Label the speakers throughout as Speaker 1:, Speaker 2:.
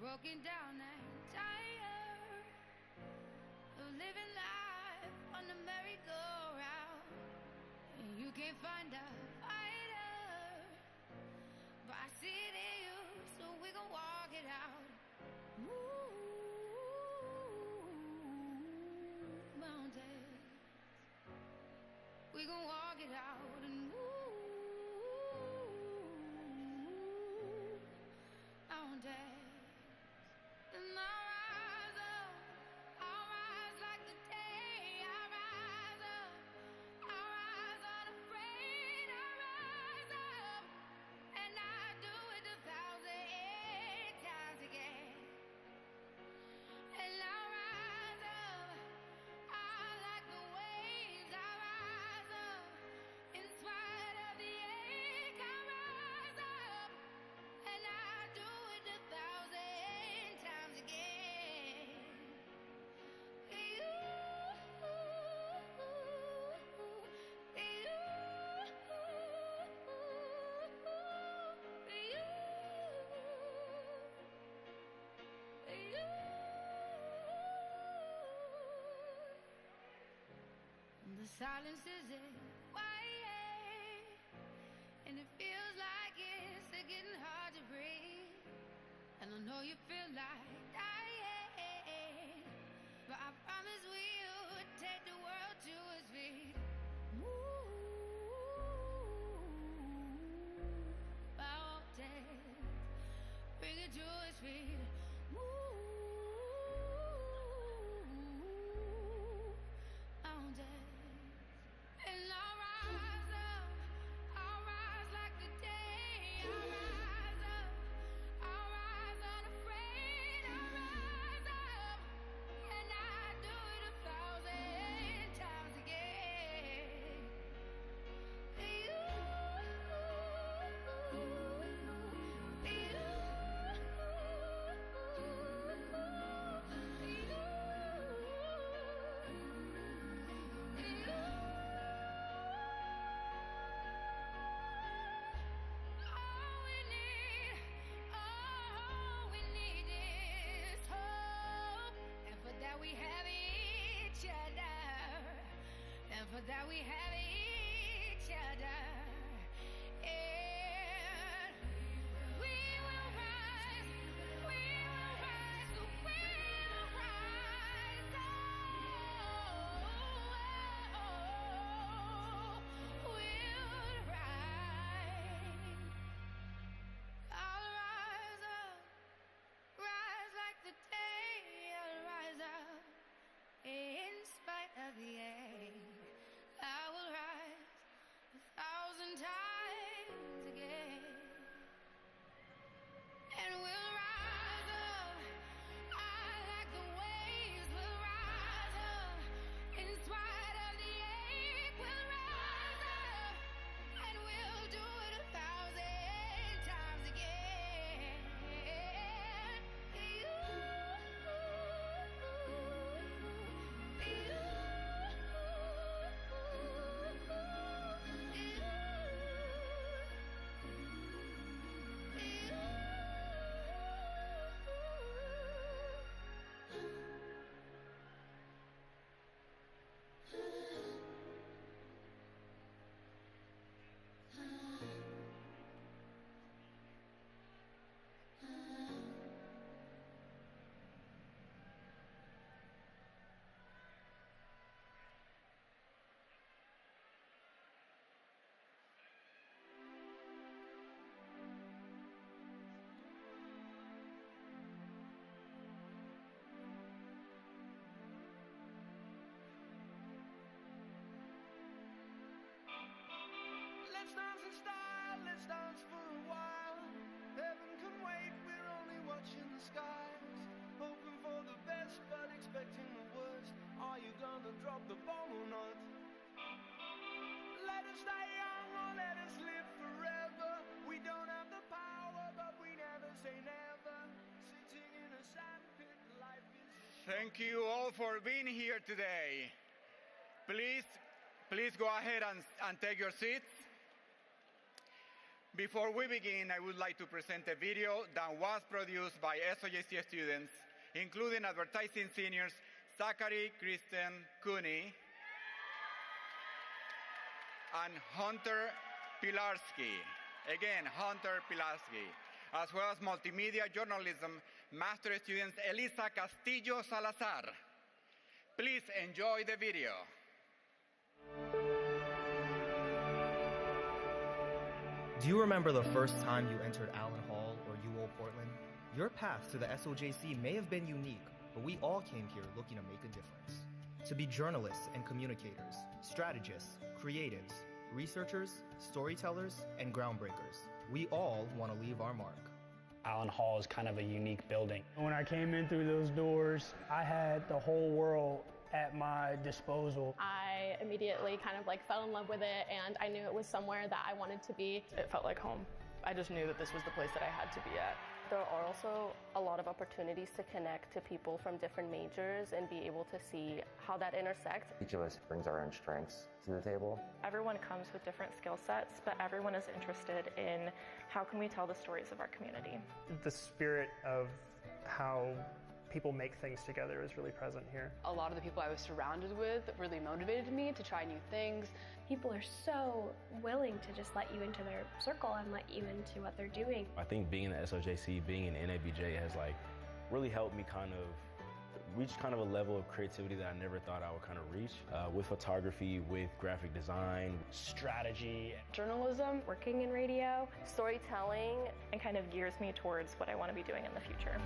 Speaker 1: broken down and tired of living life on the merry-go-round. And you can't find a fighter, but I see it in you, so we gon' walk it out. Move mountains, we gon' walk it out and move mountains. And I'll rise up, I'll rise like the day. I'll rise up, I'll rise unafraid. I'll rise up, and I'll do it 1,000 times again. And I'll rise up, I like the waves. I'll rise up, in spite of the ache. I'll rise up, and I'll do it 1,000 times again. The silence isn't quiet, and it feels like it's getting hard to breathe. And I know you feel like dying, but I promise we'll take the world to its feet. Move mountains, bring it to its feet. Move mountains. And I'll rise up, I'll rise like the day. I'll rise up, I'll rise unafraid. I'll rise up, and I'll do it 1,000 times again. All we need is hope, and for that we have each other, and for that we have each other. And we will rise, we will rise, we will rise. Oh, we'll rise. I'll rise up, rise like the day. I'll rise up, in spite of the ache. I will rise 1,000 times again. And we'll rise up, I like the waves. We'll rise up, in spite of the ache. We'll rise up, and we'll do it 1,000 times again.
Speaker 2: Let's dance in style, let's dance for a while. Heaven can wait, we're only watching the skies. Hoping for the best, but expecting the worst. Are you gonna drop the bomb or not? Let us stay young or let us live forever. We don't have the power, but we never say never. Sitting in a sandpit, life is...
Speaker 3: Thank you all for being here today. Please go ahead and take your seats. Before we begin, I would like to present a video that was produced by SOJC students, including advertising seniors Zachary, Kristen, Cooney, and Hunter Pilarski. Again, Hunter Pilarski, as well as multimedia journalism master students Elisa Castillo Salazar. Please enjoy the video.
Speaker 4: Do you remember the first time you entered Allen Hall or UO Portland? Your path to the SOJC may have been unique, but we all came here looking to make a difference. To be journalists and communicators, strategists, creatives, researchers, storytellers, and groundbreakers. We all want to leave our mark.
Speaker 5: Allen Hall is kind of a unique building.
Speaker 6: When I came in through those doors, I had the whole world at my disposal.
Speaker 7: I immediately kind of fell in love with it, and I knew it was somewhere that I wanted to be.
Speaker 8: It felt like home. I just knew that this was the place that I had to be at.
Speaker 9: There are also a lot of opportunities to connect to people from different majors and be able to see how that intersects.
Speaker 10: Each of us brings our own strengths to the table.
Speaker 11: Everyone comes with different skill sets, but everyone is interested in how can we tell the stories of our community.
Speaker 12: The spirit of how people make things together is really present here.
Speaker 8: A lot of the people I was surrounded with really motivated me to try new things.
Speaker 13: People are so willing to just let you into their circle and let you into what they're doing.
Speaker 14: I think being in the SOJC, being in NABJ has really helped me kind of reach kind of a level of creativity that I never thought I would kind of reach with photography, with graphic design,
Speaker 5: strategy,
Speaker 11: journalism,
Speaker 13: working in radio,
Speaker 9: storytelling,
Speaker 11: and kind of gears me towards what I want to be doing in the future.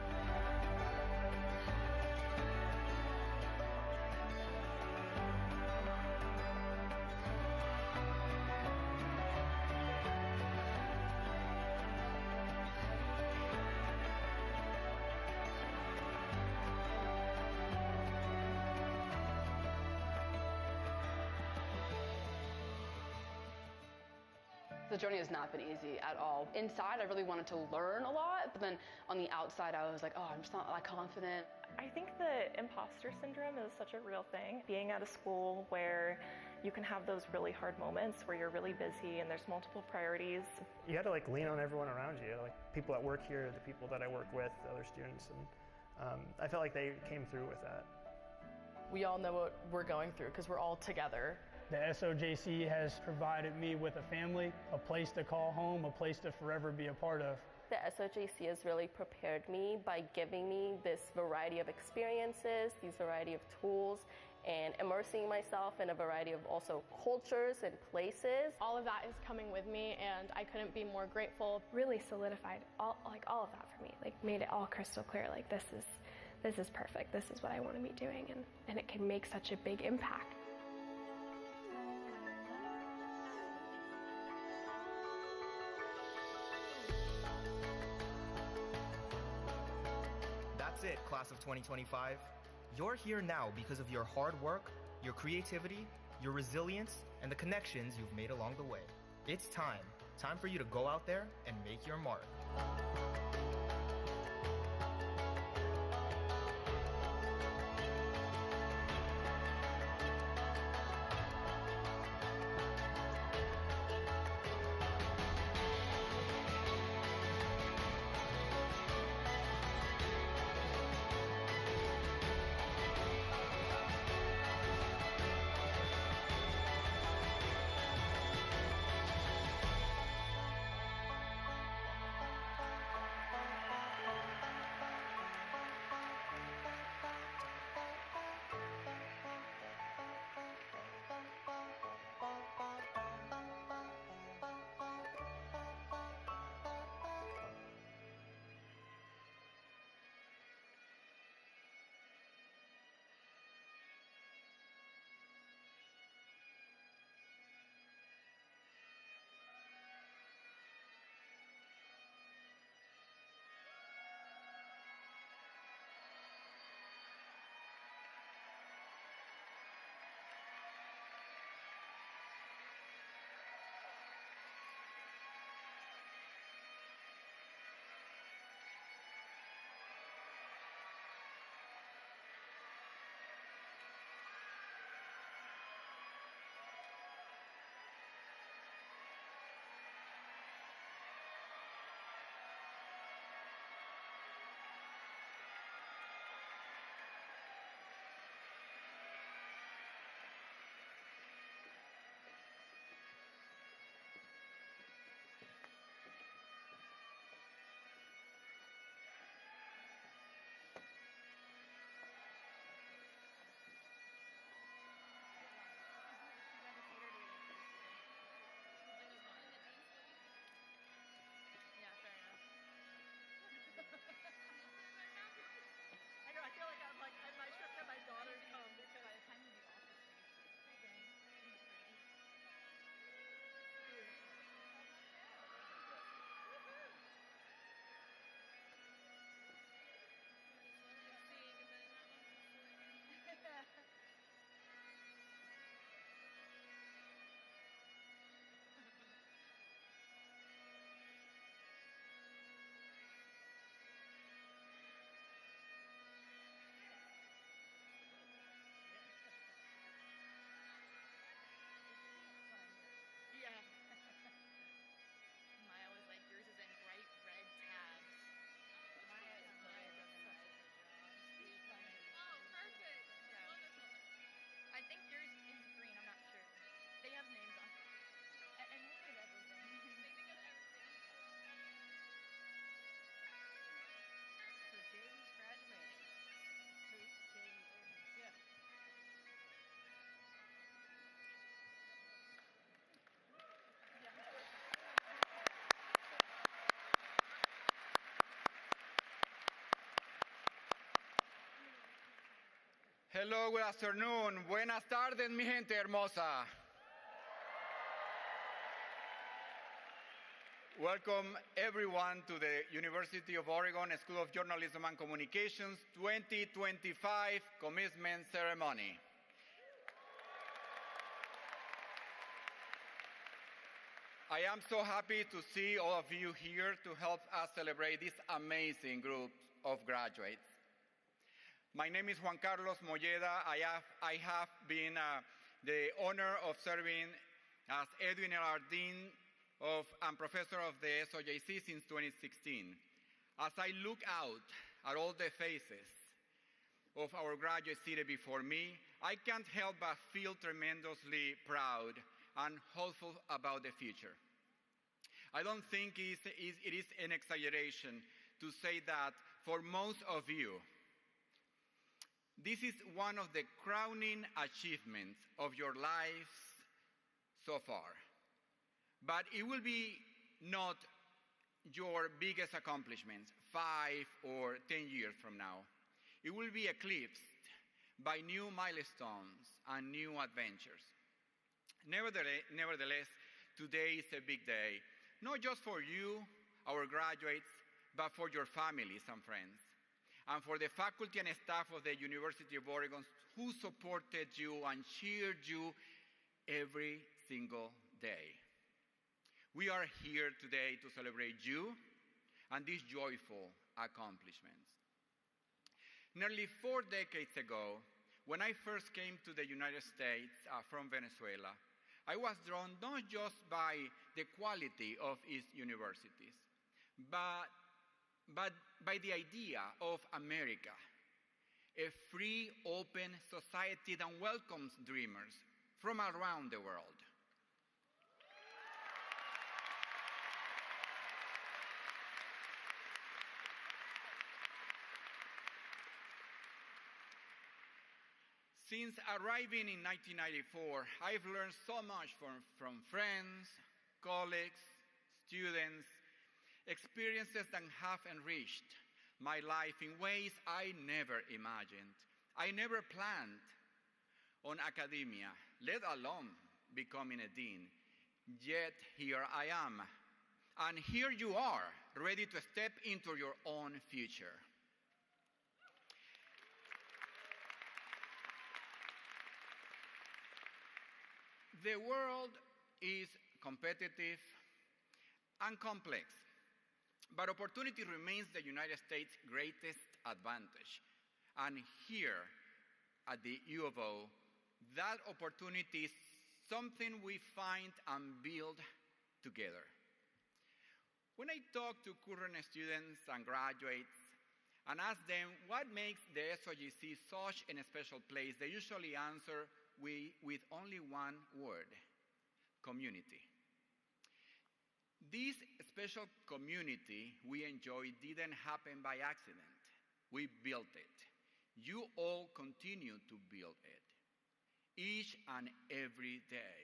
Speaker 8: The journey has not been easy at all. Inside, I really wanted to learn a lot, but then on the outside, I was like, oh, I'm just not confident.
Speaker 11: I think the imposter syndrome is such a real thing. Being at a school where you can have those really hard moments where you're really busy and there's multiple priorities.
Speaker 12: You had to lean on everyone around you, people that work here, the people that I work with, other students, and I felt like they came through with that.
Speaker 8: We all know what we're going through because we're all together.
Speaker 6: The SOJC has provided me with a family, a place to call home, a place to forever be a part of.
Speaker 9: The SOJC has really prepared me by giving me this variety of experiences, these variety of tools, and immersing myself in a variety of also cultures and places.
Speaker 7: All of that is coming with me, and I couldn't be more grateful.
Speaker 13: Really solidified all of that for me, made it all crystal clear, this is perfect, this is what I want to be doing, and it can make such a big impact.
Speaker 4: That's it, class of 2025. You're here now because of your hard work, your creativity, your resilience, and the connections you've made along the way. It's time for you to go out there and make your mark.
Speaker 3: Hello, good afternoon. Buenas tardes, mi gente hermosa. Welcome, everyone, to the University of Oregon School of Journalism and Communications 2025 Commencement Ceremony. I am so happy to see all of you here to help us celebrate this amazing group of graduates. My name is Juan Carlos Molleda. I have been the honor of serving as Edwin L.R. Dean and professor of the SOJC since 2016. As I look out at all the faces of our graduates seated before me, I can't help but feel tremendously proud and hopeful about the future. I don't think it is an exaggeration to say that for most of you, this is one of the crowning achievements of your lives so far. But it will be not your biggest accomplishments 5 or 10 years from now. It will be eclipsed by new milestones and new adventures. Nevertheless, today is a big day, not just for you, our graduates, but for your families and friends, and for the faculty and staff of the University of Oregon who supported you and cheered you every single day. We are here today to celebrate you and these joyful accomplishments. Nearly 4 decades ago, when I first came to the United States from Venezuela, I was drawn not just by the quality of its universities, but by the idea of America, a free, open society that welcomes dreamers from around the world. Since arriving in 1994, I've learned so much from friends, colleagues, students, experiences that have enriched my life in ways I never imagined. I never planned on academia, let alone becoming a dean. Yet here I am. And here you are, ready to step into your own future. The world is competitive and complex, but opportunity remains the United States' greatest advantage. And here at the U of O, that opportunity is something we find and build together. When I talk to current students and graduates and ask them what makes the SOJC such a special place, they usually answer with only one word: community. This special community we enjoy didn't happen by accident. We built it. You all continue to build it, each and every day.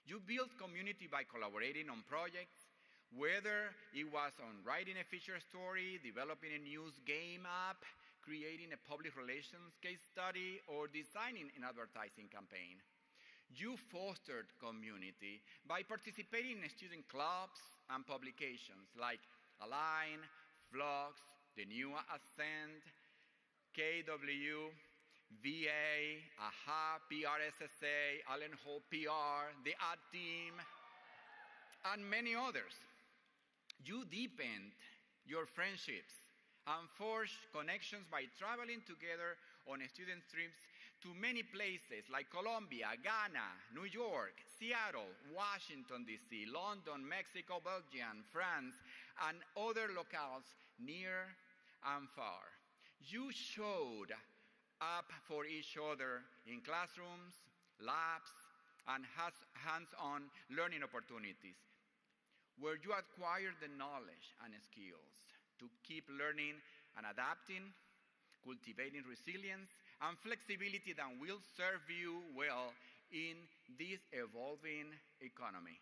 Speaker 3: You build community by collaborating on projects, whether it was on writing a feature story, developing a news game app, creating a public relations case study, or designing an advertising campaign. You fostered community by participating in student clubs and publications like Align, Vlogs, The New Ascent, KW, VA, AHA, PRSSA, Allen Hall PR, the Ad Team, and many others. You deepened your friendships and forged connections by traveling together on student trips to many places like Colombia, Ghana, New York, Seattle, Washington, D.C., London, Mexico, Belgium, France, and other locales near and far. You showed up for each other in classrooms, labs, and hands-on learning opportunities, where you acquired the knowledge and skills to keep learning and adapting, cultivating resilience and flexibility that will serve you well in this evolving economy.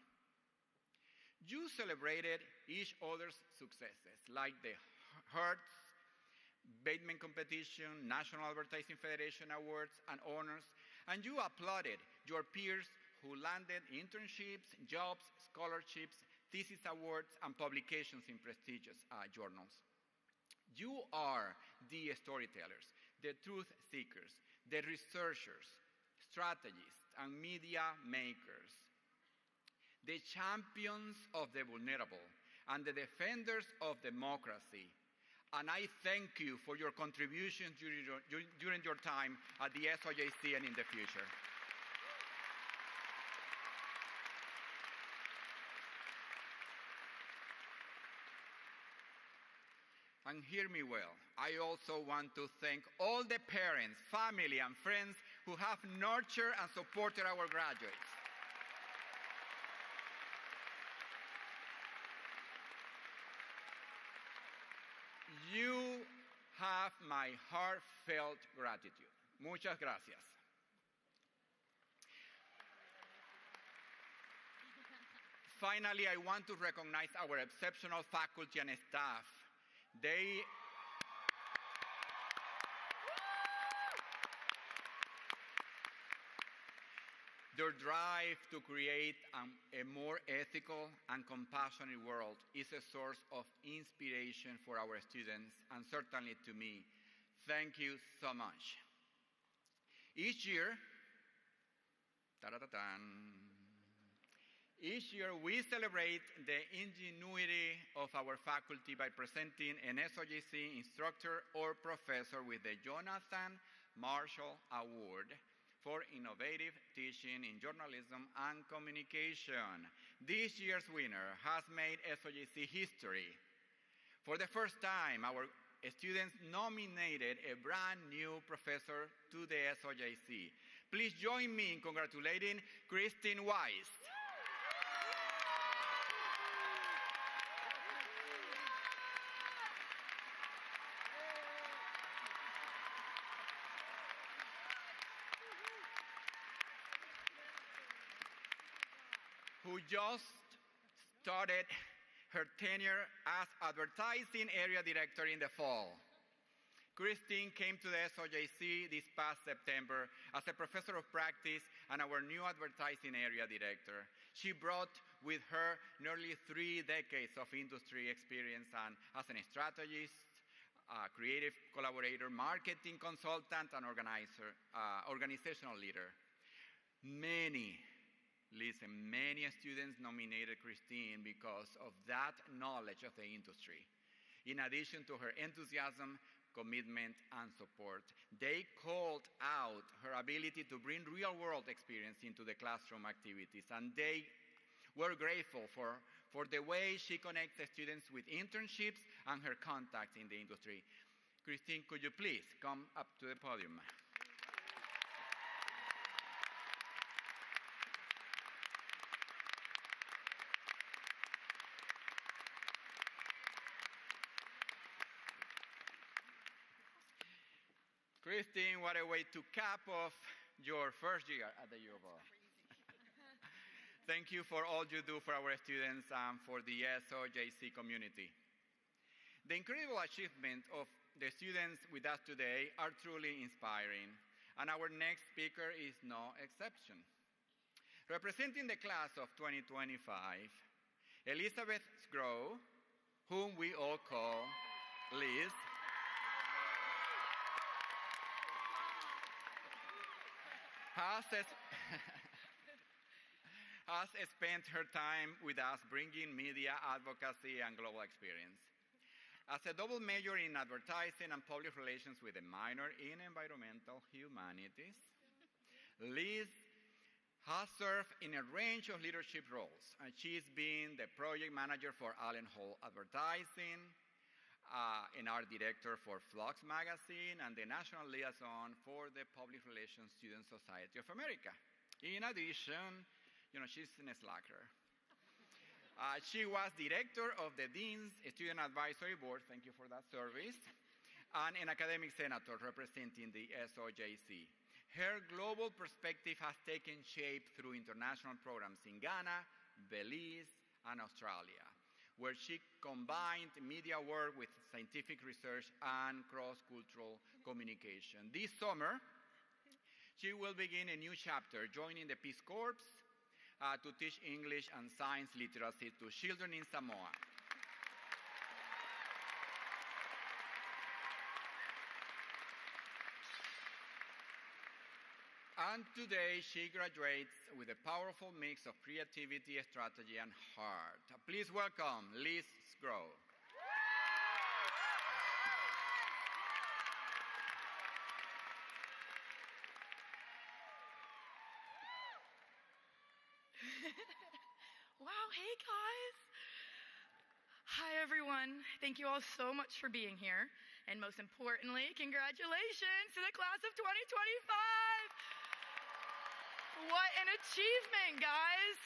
Speaker 3: You celebrated each other's successes, like the hearts Bateman Competition, National Advertising Federation Awards and honors, and you applauded your peers who landed internships, jobs, scholarships, thesis awards, and publications in prestigious journals. You are the storytellers, the truth seekers, the researchers, strategists, and media makers, the champions of the vulnerable, and the defenders of democracy. And I thank you for your contributions during your time at the SOJC and in the future. And hear me well, I also want to thank all the parents, family, and friends who have nurtured and supported our graduates. You have my heartfelt gratitude. Muchas gracias. Finally, I want to recognize our exceptional faculty and staff. Their drive to create a more ethical and compassionate world is a source of inspiration for our students and certainly to me. Thank you so much. Each year we celebrate the ingenuity of our faculty by presenting an SOJC instructor or professor with the Jonathan Marshall Award for innovative teaching in journalism and communication. This year's winner has made SOJC history. For the first time, our students nominated a brand new professor to the SOJC. Please join me in congratulating Christine Weiss. Who just started her tenure as advertising area director in the fall. Christine came to the SOJC this past September as a professor of practice and our new advertising area director. She brought with her nearly 3 decades of industry experience and as a strategist, creative collaborator, marketing consultant, and organizational leader. Many students nominated Christine because of that knowledge of the industry. In addition to her enthusiasm, commitment, and support, they called out her ability to bring real-world experience into the classroom activities, and they were grateful for the way she connects the students with internships and her contacts in the industry. Christine, could you please come up to the podium? Christine, what a way to cap off your first year at the U of O. Thank you for all you do for our students and for the SOJC community. The incredible achievement of the students with us today are truly inspiring, and our next speaker is no exception. Representing the class of 2025, Elizabeth Sgrow, whom we all call Liz, has spent her time with us bringing media advocacy and global experience. As a double major in advertising and public relations with a minor in environmental humanities, Liz has served in a range of leadership roles, and she's been the project manager for Allen Hall Advertising, an art director for Flux Magazine, and the national liaison for the Public Relations Student Society of America. In addition, she's a slacker. She was director of the Dean's Student Advisory Board, thank you for that service, and an academic senator representing the SOJC. Her global perspective has taken shape through international programs in Ghana, Belize, and Australia. where she combined media work with scientific research and cross-cultural communication. This summer, she will begin a new chapter, joining the Peace Corps to teach English and science literacy to children in Samoa. And today, she graduates with a powerful mix of creativity, strategy, and heart. Please welcome Liz Sgrove.
Speaker 15: Wow, hey guys. Hi everyone. Thank you all so much for being here. And most importantly, congratulations to the class of 2025. What an achievement, guys.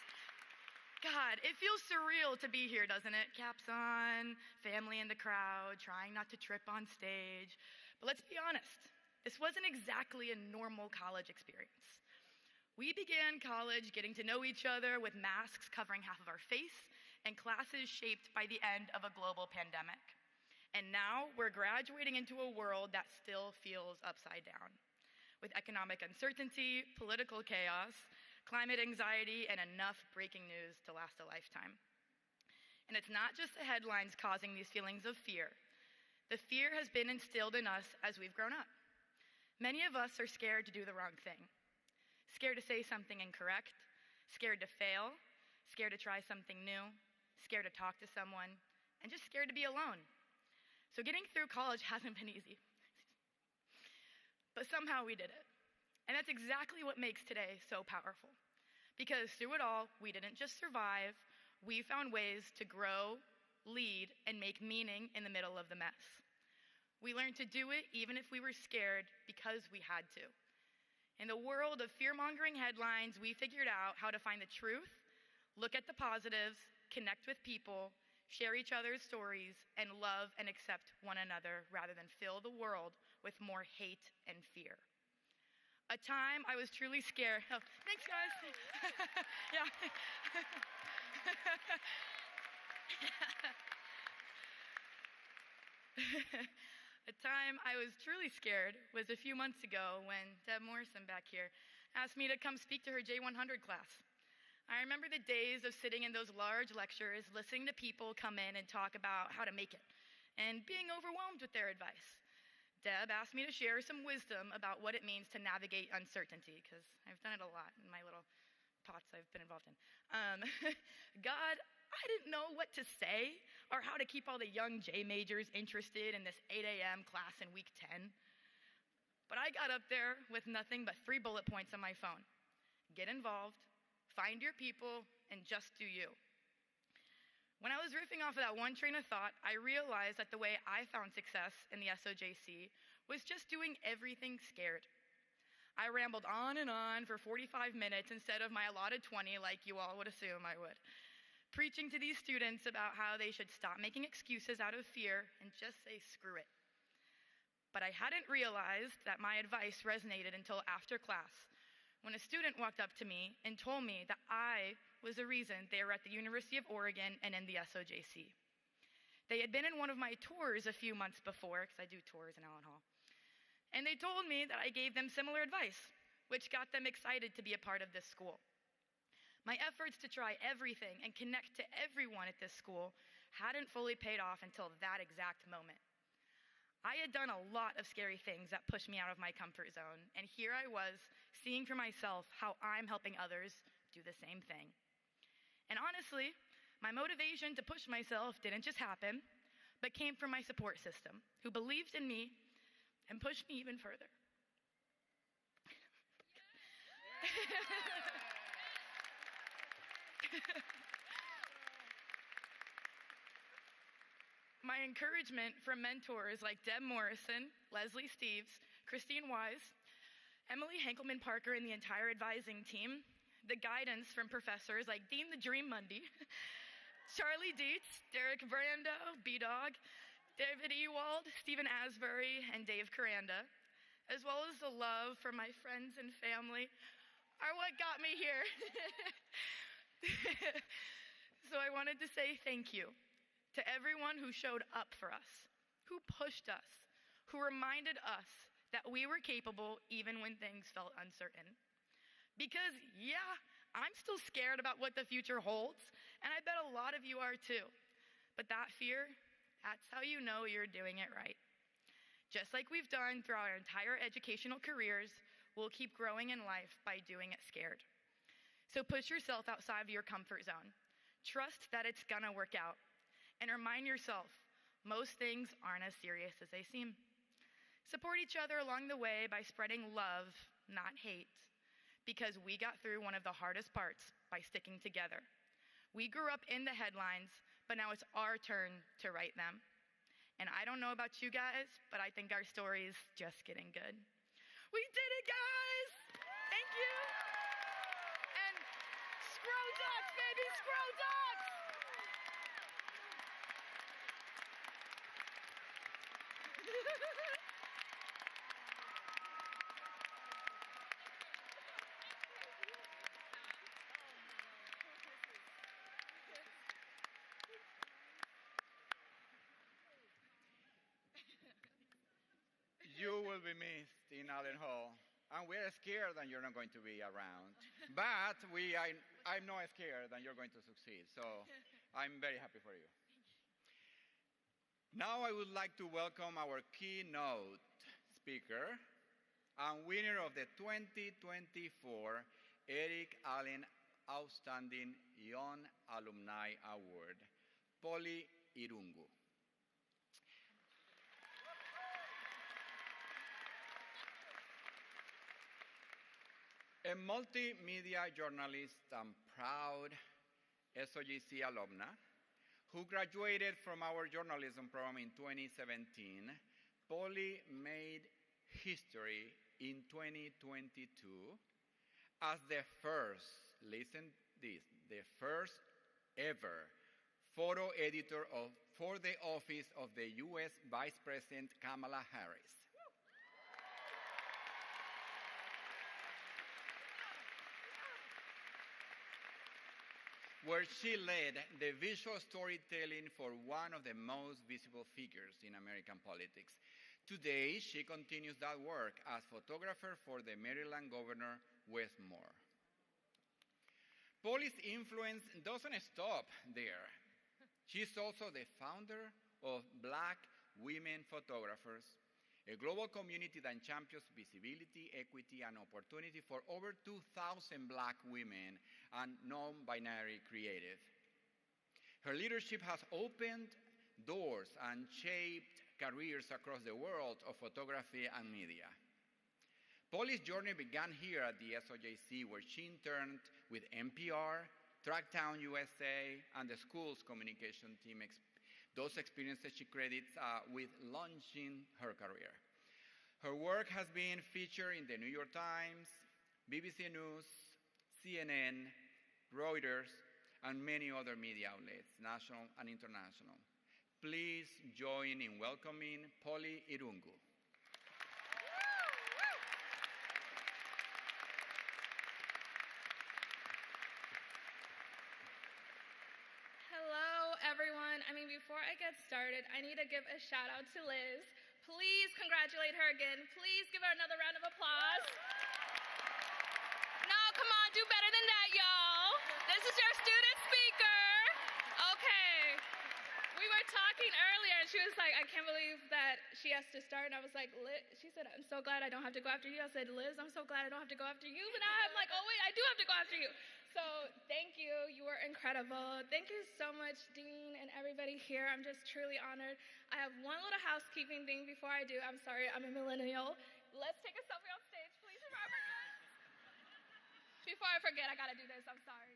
Speaker 15: God, it feels surreal to be here, doesn't it? Caps on, family in the crowd, trying not to trip on stage. But let's be honest, this wasn't exactly a normal college experience. We began college getting to know each other with masks covering half of our face and classes shaped by the end of a global pandemic. And now we're graduating into a world that still feels upside down, with economic uncertainty, political chaos, climate anxiety, and enough breaking news to last a lifetime. And it's not just the headlines causing these feelings of fear. The fear has been instilled in us as we've grown up. Many of us are scared to do the wrong thing. Scared to say something incorrect, scared to fail, scared to try something new, scared to talk to someone, and just scared to be alone. So getting through college hasn't been easy. But somehow we did it. And that's exactly what makes today so powerful. Because through it all, we didn't just survive, we found ways to grow, lead, and make meaning in the middle of the mess. We learned to do it even if we were scared because we had to. In the world of fear-mongering headlines, we figured out how to find the truth, look at the positives, connect with people, share each other's stories, and love and accept one another rather than fill the world with more hate and fear. A time I was truly scared. Oh, thanks, guys. Yeah. A time I was truly scared was a few months ago when Deb Morrison back here asked me to come speak to her J100 class. I remember the days of sitting in those large lectures, listening to people come in and talk about how to make it, and being overwhelmed with their advice. Deb asked me to share some wisdom about what it means to navigate uncertainty, because I've done it a lot in my little pots I've been involved in. God, I didn't know what to say or how to keep all the young J majors interested in this 8 a.m. class in week 10. But I got up there with nothing but 3 bullet points on my phone. Get involved, find your people, and just do you. When I was riffing off of that one train of thought, I realized that the way I found success in the SOJC was just doing everything scared. I rambled on and on for 45 minutes instead of my allotted 20 like you all would assume I would, preaching to these students about how they should stop making excuses out of fear and just say screw it. But I hadn't realized that my advice resonated until after class, when a student walked up to me and told me that I was the reason they were at the University of Oregon and in the SOJC. They had been in one of my tours a few months before, because I do tours in Allen Hall, and they told me that I gave them similar advice, which got them excited to be a part of this school. My efforts to try everything and connect to everyone at this school hadn't fully paid off until that exact moment. I had done a lot of scary things that pushed me out of my comfort zone, and here I was, seeing for myself how I'm helping others do the same thing. And honestly, my motivation to push myself didn't just happen, but came from my support system, who believed in me and pushed me even further. My encouragement from mentors like Deb Morrison, Leslie Steves, Christine Wise, Emily Henkelman Parker, and the entire advising team, the guidance from professors like Dean the Dream Mundy, Charlie Dietz, Derek Brando, B-Dog, David Ewald, Stephen Asbury, and Dave Caranda, as well as the love from my friends and family, are what got me here. So I wanted to say thank you. To everyone who showed up for us, who pushed us, who reminded us that we were capable even when things felt uncertain. Because, yeah, I'm still scared about what the future holds, and I bet a lot of you are too. But that fear, that's how you know you're doing it right. Just like we've done throughout our entire educational careers, we'll keep growing in life by doing it scared. So push yourself outside of your comfort zone. Trust that it's gonna work out. And remind yourself, most things aren't as serious as they seem. Support each other along the way by spreading love, not hate, because we got through one of the hardest parts by sticking together. We grew up in the headlines, but now it's our turn to write them. And I don't know about you guys, but I think our story's just getting good. We did it, guys! Thank you! And scroll ducks, baby, scroll ducks!
Speaker 3: You will be missed in Allen Hall, and we're scared that you're not going to be around. But I'm not scared that you're going to succeed, so I'm very happy for you. Now I would like to welcome our keynote speaker and winner of the 2024 Eric Allen Outstanding Young Alumni Award, Polly Irungu. A multimedia journalist and proud SOJC alumna who graduated from our journalism program in 2017, Polly made history in 2022 as the first, listen this, the first ever photo editor for the office of the U.S. Vice President Kamala Harris. Where she led the visual storytelling for one of the most visible figures in American politics. Today, she continues that work as photographer for the Maryland Governor Wes Moore. Polly's influence doesn't stop there. She's also the founder of Black Women Photographers, a global community that champions visibility, equity, and opportunity for over 2,000 Black women and non-binary creative. Her leadership has opened doors and shaped careers across the world of photography and media. Polly's journey began here at the SOJC, where she interned with NPR, Tracktown USA, and the school's communication team. Those experiences she credits with launching her career. Her work has been featured in the New York Times, BBC News, CNN, Reuters, and many other media outlets, national and international. Please join in welcoming Polly Irungu.
Speaker 16: Everyone, before I get started, I need to give a shout out to Liz. Please congratulate her again. Please give her another round of applause. No, come on, do better than that, y'all. This is your student speaker. Okay. We were talking earlier, and she was like, I can't believe that she has to start. And I was like, Liz, she said, I'm so glad I don't have to go after you. I said, Liz, I'm so glad I don't have to go after you. But now I'm like, oh, wait, I do have to go after you. So thank you. You were incredible. Thank you so much, Dean, and everybody here. I'm just truly honored. I have one little housekeeping thing before I do. I'm sorry, I'm a millennial. Let's take a selfie on stage, please, Robert. Before I forget, I gotta do this. I'm sorry.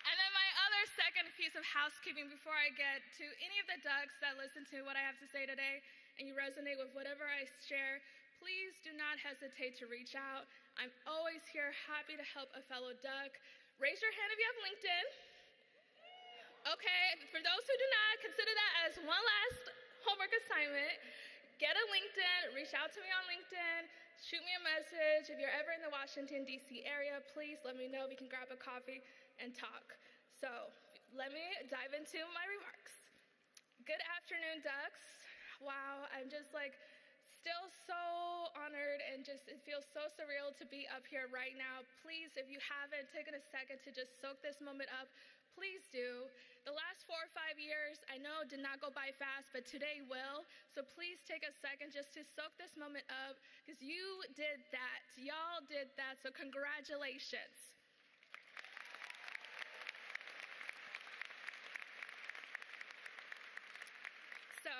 Speaker 16: And then my other second piece of housekeeping before I get to any of the ducks that listen to what I have to say today, and you resonate with whatever I share, please do not hesitate to reach out. I'm always here, happy to help a fellow duck. Raise your hand if you have LinkedIn. Okay, for those who do not, consider that as one last homework assignment. Get a LinkedIn, reach out to me on LinkedIn, shoot me a message. If you're ever in the Washington, D.C. area, please let me know. We can grab a coffee and talk. So let me dive into my remarks. Good afternoon, Ducks. Wow, I'm just still so honored and it feels so surreal to be up here right now. Please, if you haven't taken a second to just soak this moment up, please do. The last 4 or 5 years, I know did not go by fast, but today will. So please take a second just to soak this moment up because you did that. Y'all did that, so congratulations. So,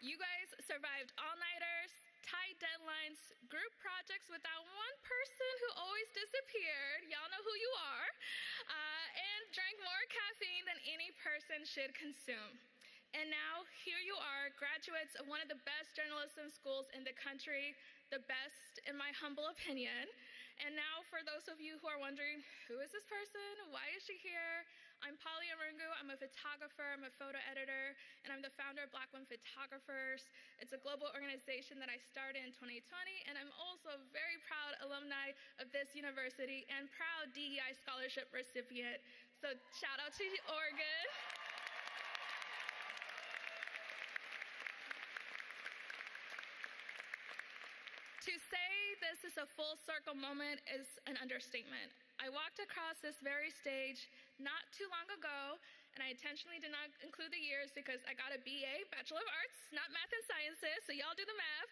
Speaker 16: you guys survived all-nighters, tight deadlines, group projects without one person who always disappeared, y'all know who you are, and drank more caffeine than any person should consume. And now, here you are, graduates of one of the best journalism schools in the country, the best in my humble opinion. And now, for those of you who are wondering, who is this person? Why is she here? I'm Polly Arungu. I'm a photographer, I'm a photo editor, and I'm the founder of Black Women Photographers. It's a global organization that I started in 2020, and I'm also a very proud alumni of this university and proud DEI scholarship recipient. So shout out to Oregon. To say this is a full circle moment is an understatement. I walked across this very stage not too long ago, and I intentionally did not include the years because I got a BA, Bachelor of Arts, not Math and Sciences, so y'all do the math.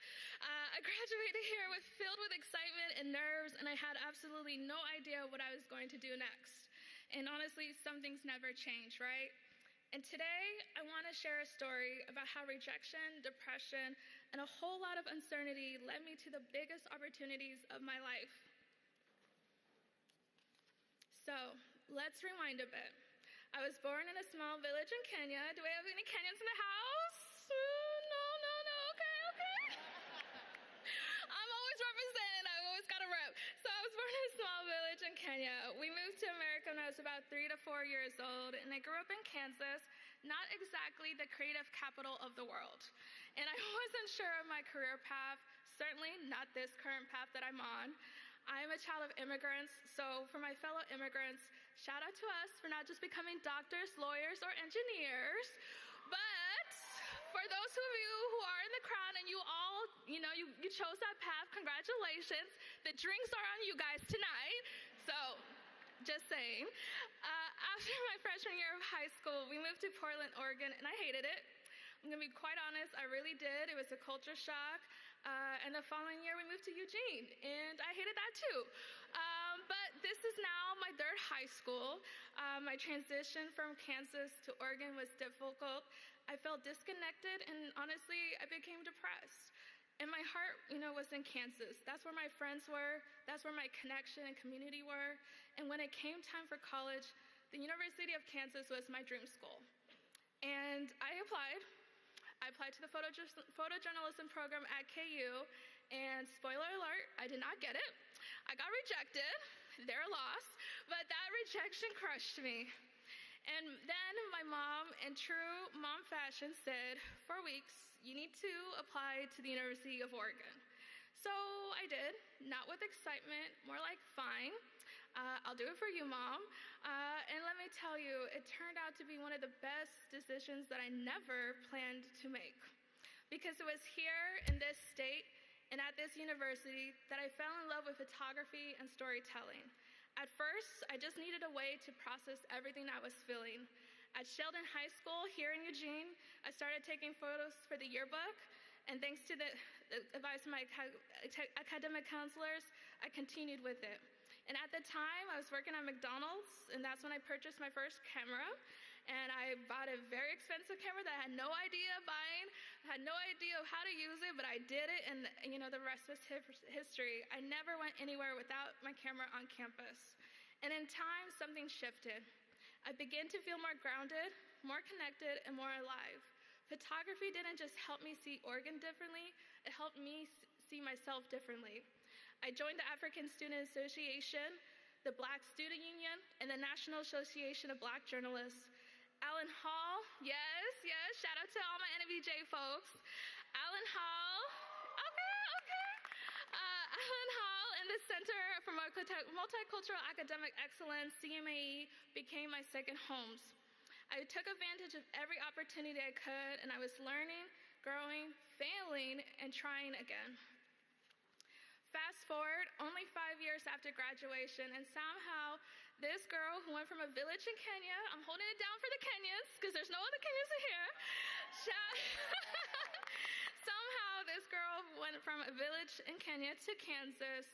Speaker 16: I graduated here filled with excitement and nerves, and I had absolutely no idea what I was going to do next. And honestly, some things never change, right? And today, I want to share a story about how rejection, depression, and a whole lot of uncertainty led me to the biggest opportunities of my life. So, let's rewind a bit. I was born in a small village in Kenya. Do we have any Kenyans in the house? No, okay. I'm always representing. I've always got a rep. So I was born in a small village in Kenya. We moved to America when I was about 3 to 4 years old, and I grew up in Kansas, not exactly the creative capital of the world. And I wasn't sure of my career path, certainly not this current path that I'm on. I am a child of immigrants, so for my fellow immigrants, shout out to us for not just becoming doctors, lawyers, or engineers, but for those of you who are in the crowd and you all, you chose that path, congratulations. The drinks are on you guys tonight, so just saying. After my freshman year of high school, we moved to Portland, Oregon, and I hated it. I'm gonna be quite honest, I really did. It was a culture shock. And the following year, we moved to Eugene, and I hated that too. But this is now my 3rd high school. My transition from Kansas to Oregon was difficult. I felt disconnected, and honestly, I became depressed. And my heart, was in Kansas. That's where my friends were. That's where my connection and community were. And when it came time for college, the University of Kansas was my dream school. And I applied. I applied to the photojournalism program at KU, and spoiler alert, I did not get it. I got rejected. They're lost, but that rejection crushed me. And then my mom, in true mom fashion, said, 4 weeks, you need to apply to the University of Oregon. So I did, not with excitement, more like fine. I'll do it for you, Mom. And let me tell you, it turned out to be one of the best decisions that I never planned to make. Because it was here in this state and at this university that I fell in love with photography and storytelling. At first, I just needed a way to process everything I was feeling. At Sheldon High School here in Eugene, I started taking photos for the yearbook. And thanks to the advice of my academic counselors, I continued with it. And at the time, I was working at McDonald's, and that's when I purchased my first camera. And I bought a very expensive camera that I had no idea buying. I had no idea of how to use it, but I did it, and the rest was history. I never went anywhere without my camera on campus. And in time, something shifted. I began to feel more grounded, more connected, and more alive. Photography didn't just help me see Oregon differently, it helped me see myself differently. I joined the African Student Association, the Black Student Union, and the National Association of Black Journalists. Alan Hall, yes, shout out to all my NABJ folks. Alan Hall, okay. Alan Hall and the Center for Multicultural Academic Excellence, CMAE, became my second homes. I took advantage of every opportunity I could, and I was learning, growing, failing, and trying again. Fast forward only 5 years after graduation, and somehow this girl who went from a village in Kenya, I'm holding it down for the Kenyans because there's no other Kenyans in here. Somehow this girl who went from a village in Kenya to Kansas,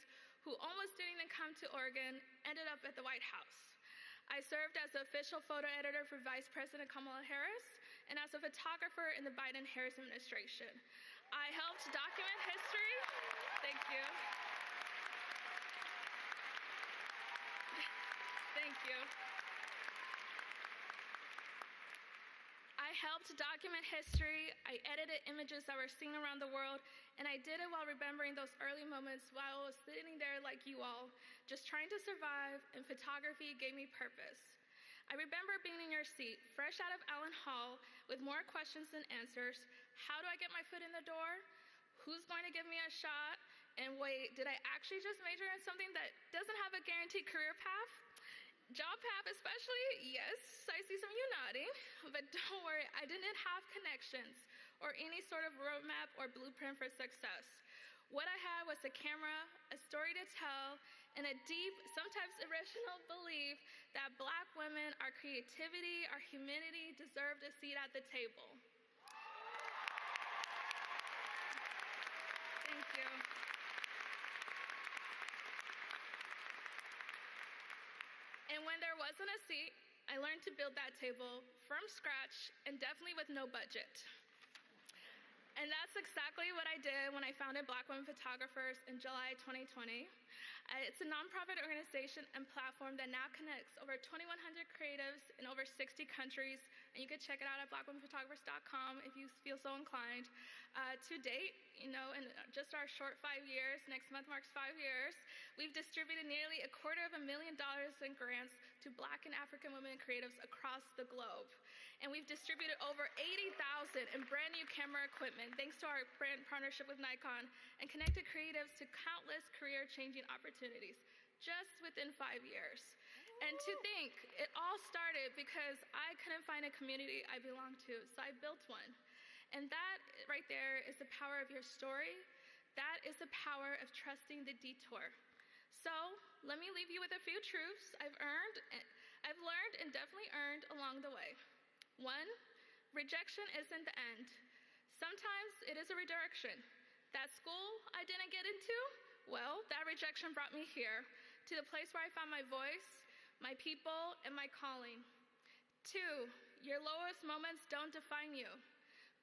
Speaker 16: who almost didn't even come to Oregon, ended up at the White House. I served as the official photo editor for Vice President Kamala Harris and as a photographer in the Biden-Harris administration. I helped document history. Thank you. Thank you. I helped document history. I edited images that were seen around the world, and I did it while remembering those early moments while I was sitting there like you all, just trying to survive, and photography gave me purpose. I remember being in your seat, fresh out of Allen Hall, with more questions than answers. How do I get my foot in the door? Who's going to give me a shot? And wait, did I actually just major in something that doesn't have a guaranteed career path? Job path especially? Yes, I see some of you nodding. But don't worry, I didn't have connections or any sort of roadmap or blueprint for success. What I had was a camera, a story to tell, and a deep, sometimes irrational belief that Black women, our creativity, our humanity, deserved a seat at the table. Thank you. And when there wasn't a seat, I learned to build that table from scratch and definitely with no budget. And that's exactly what I did when I founded Black Women Photographers in July 2020. It's a nonprofit organization and platform that now connects over 2,100 creatives in over 60 countries, and you can check it out at blackwomenphotographers.com if you feel so inclined. To date, in just our short 5 years, next month marks 5 years, we've distributed nearly $250,000 in grants to Black and African women creatives across the globe. And we've distributed over 80,000 in brand new camera equipment thanks to our brand partnership with Nikon, and connected creatives to countless career-changing opportunities just within 5 years. And to think, it all started because I couldn't find a community I belonged to, so I built one. And that right there is the power of your story. That is the power of trusting the detour. So let me leave you with a few truths I've learned and definitely earned along the way. 1, rejection isn't the end. Sometimes it is a redirection. That school I didn't get into, well, that rejection brought me here, to the place where I found my voice, my people, and my calling. 2, your lowest moments don't define you,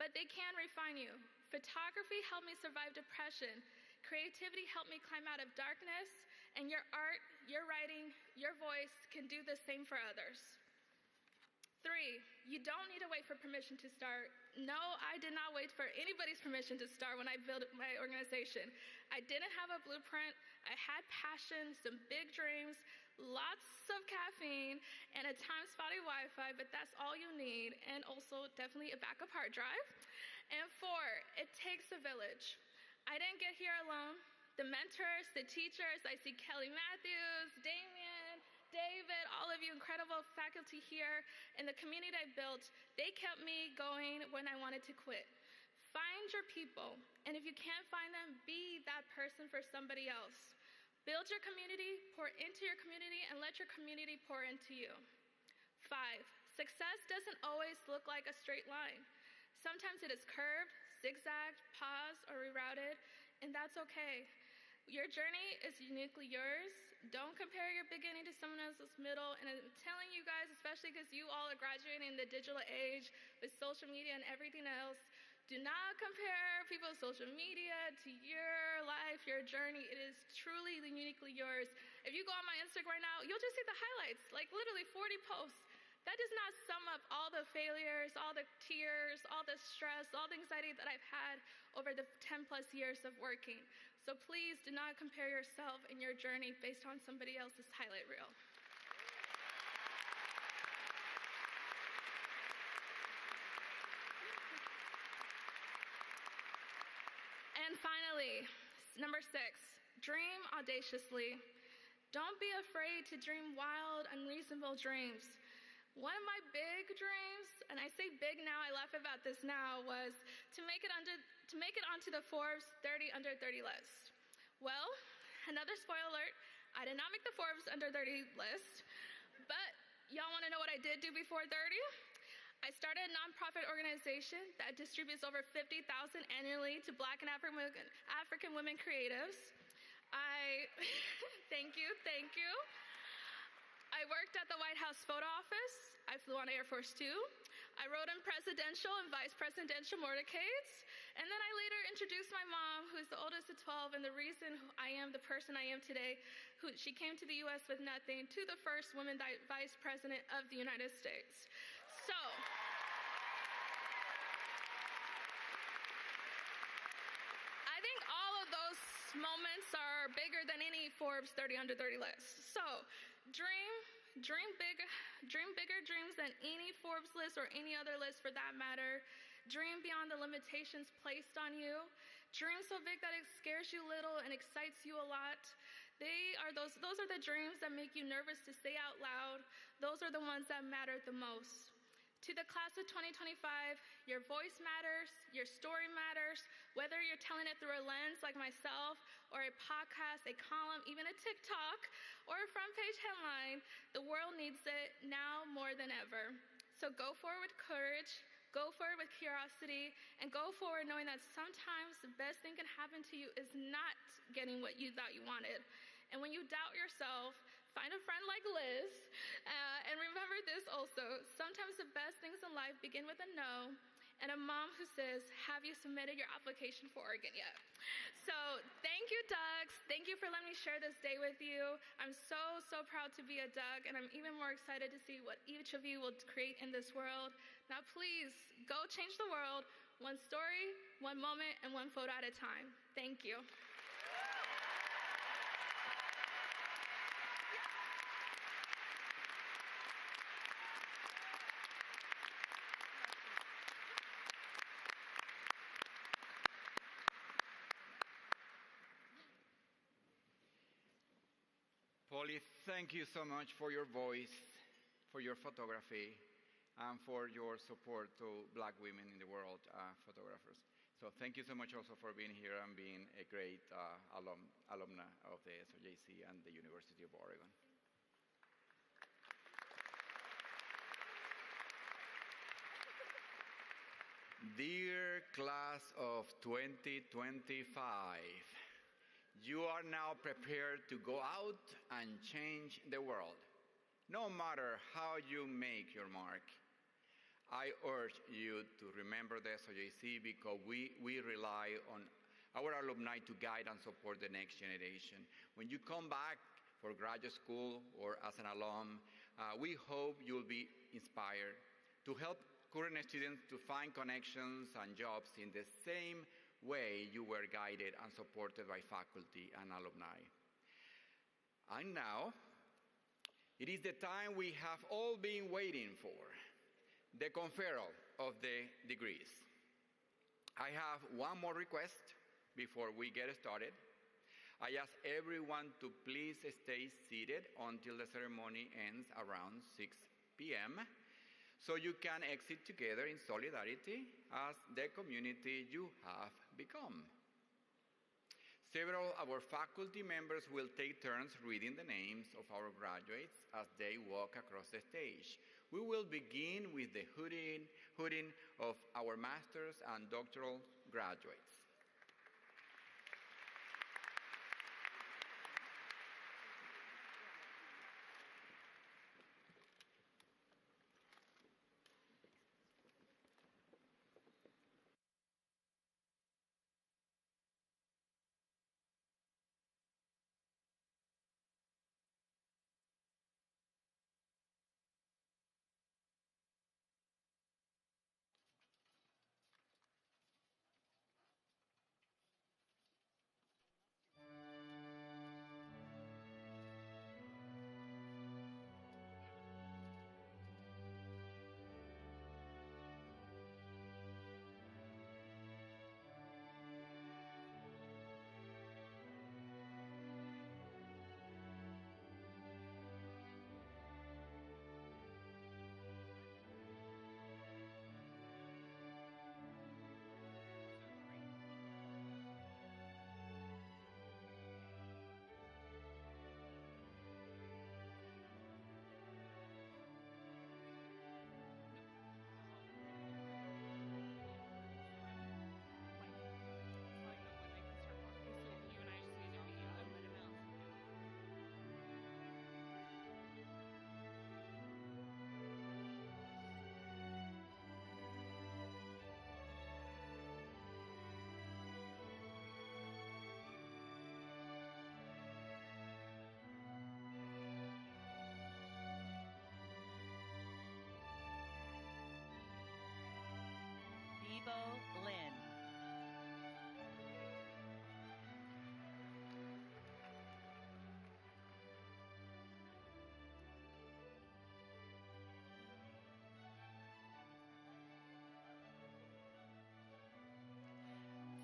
Speaker 16: but they can refine you. Photography helped me survive depression. Creativity helped me climb out of darkness, and your art, your writing, your voice can do the same for others. 3, you don't need to wait for permission to start. No, I did not wait for anybody's permission to start when I built my organization. I didn't have a blueprint. I had passion, some big dreams, lots of caffeine, and at times spotty Wi-Fi, but that's all you need, and also definitely a backup hard drive. And 4, it takes a village. I didn't get here alone. The mentors, the teachers, I see Kelly Matthews, Damien, David, all of you incredible faculty here, and the community I built, they kept me going when I wanted to quit. Find your people, and if you can't find them, be that person for somebody else. Build your community, pour into your community, and let your community pour into you. 5, success doesn't always look like a straight line. Sometimes it is curved, zigzagged, paused, or rerouted, and that's okay. Your journey is uniquely yours. Don't compare your beginning to someone else's middle. And I'm telling you guys, especially because you all are graduating in the digital age with social media and everything else, do not compare people's social media to your life, your journey. It is truly uniquely yours. If you go on my Instagram right now, you'll just see the highlights, like literally 40 posts. That does not sum up all the failures, all the tears, all the stress, all the anxiety that I've had over the 10+ years of working. So please do not compare yourself and your journey based on somebody else's highlight reel. And finally, number 6, Dream audaciously. Don't be afraid to dream wild, unreasonable dreams. One of my big dreams, and I say big now, I laugh about this now, was to make it onto the Forbes 30 under 30 list. Well, another spoiler alert, I did not make the Forbes under 30 list, but y'all want to know what I did do before 30? I started a nonprofit organization that distributes over 50,000 annually to Black and African women creatives. Thank you. I worked at the White House photo office. I flew on Air Force Two. I rode in presidential and vice presidential motorcades. And then I later introduced my mom, who is the oldest of 12, and the reason I am the person I am today, she came to the U.S. with nothing, to the first woman vice president of the United States. So, I think all of those moments are bigger than any Forbes 30 under 30 list. So, dream bigger dreams than any Forbes list or any other list for that matter. Dream beyond the limitations placed on you. Dream so big that it scares you little and excites you a lot. Those are the dreams that make you nervous to say out loud. Those are the ones that matter the most. To the class of 2025, your voice matters, your story matters, whether you're telling it through a lens like myself, or a podcast, a column, even a TikTok, or a front page headline, the world needs it now more than ever. So go forward with courage, go forward with curiosity, and go forward knowing that sometimes the best thing can happen to you is not getting what you thought you wanted. And when you doubt yourself, find a friend like Liz, and remember this also, sometimes the best things in life begin with a no, and a mom who says, have you submitted your application for Oregon yet? So thank you, Ducks. Thank you for letting me share this day with you. I'm so proud to be a Duck, and I'm even more excited to see what each of you will create in this world. Now please, go change the world, one story, one moment, and one photo at a time. Thank you.
Speaker 3: Polly, thank you so much for your voice, for your photography, and for your support to Black women in the world, photographers. So thank you so much also for being here and being a great alumna of the SOJC and the University of Oregon. Dear class of 2025, you are now prepared to go out and change the world, no matter how you make your mark. I urge you to remember the SOJC because we rely on our alumni to guide and support the next generation. When you come back for graduate school or as an alum, we hope you'll be inspired to help current students to find connections and jobs in the same way you were guided and supported by faculty and alumni. And now, it is the time we have all been waiting for, the conferral of the degrees. I have one more request before we get started. I ask everyone to please stay seated until the ceremony ends around 6 p.m. so you can exit together in solidarity as the community you have become. Several of our faculty members will take turns reading the names of our graduates as they walk across the stage. We will begin with the hooding of our master's and doctoral graduates.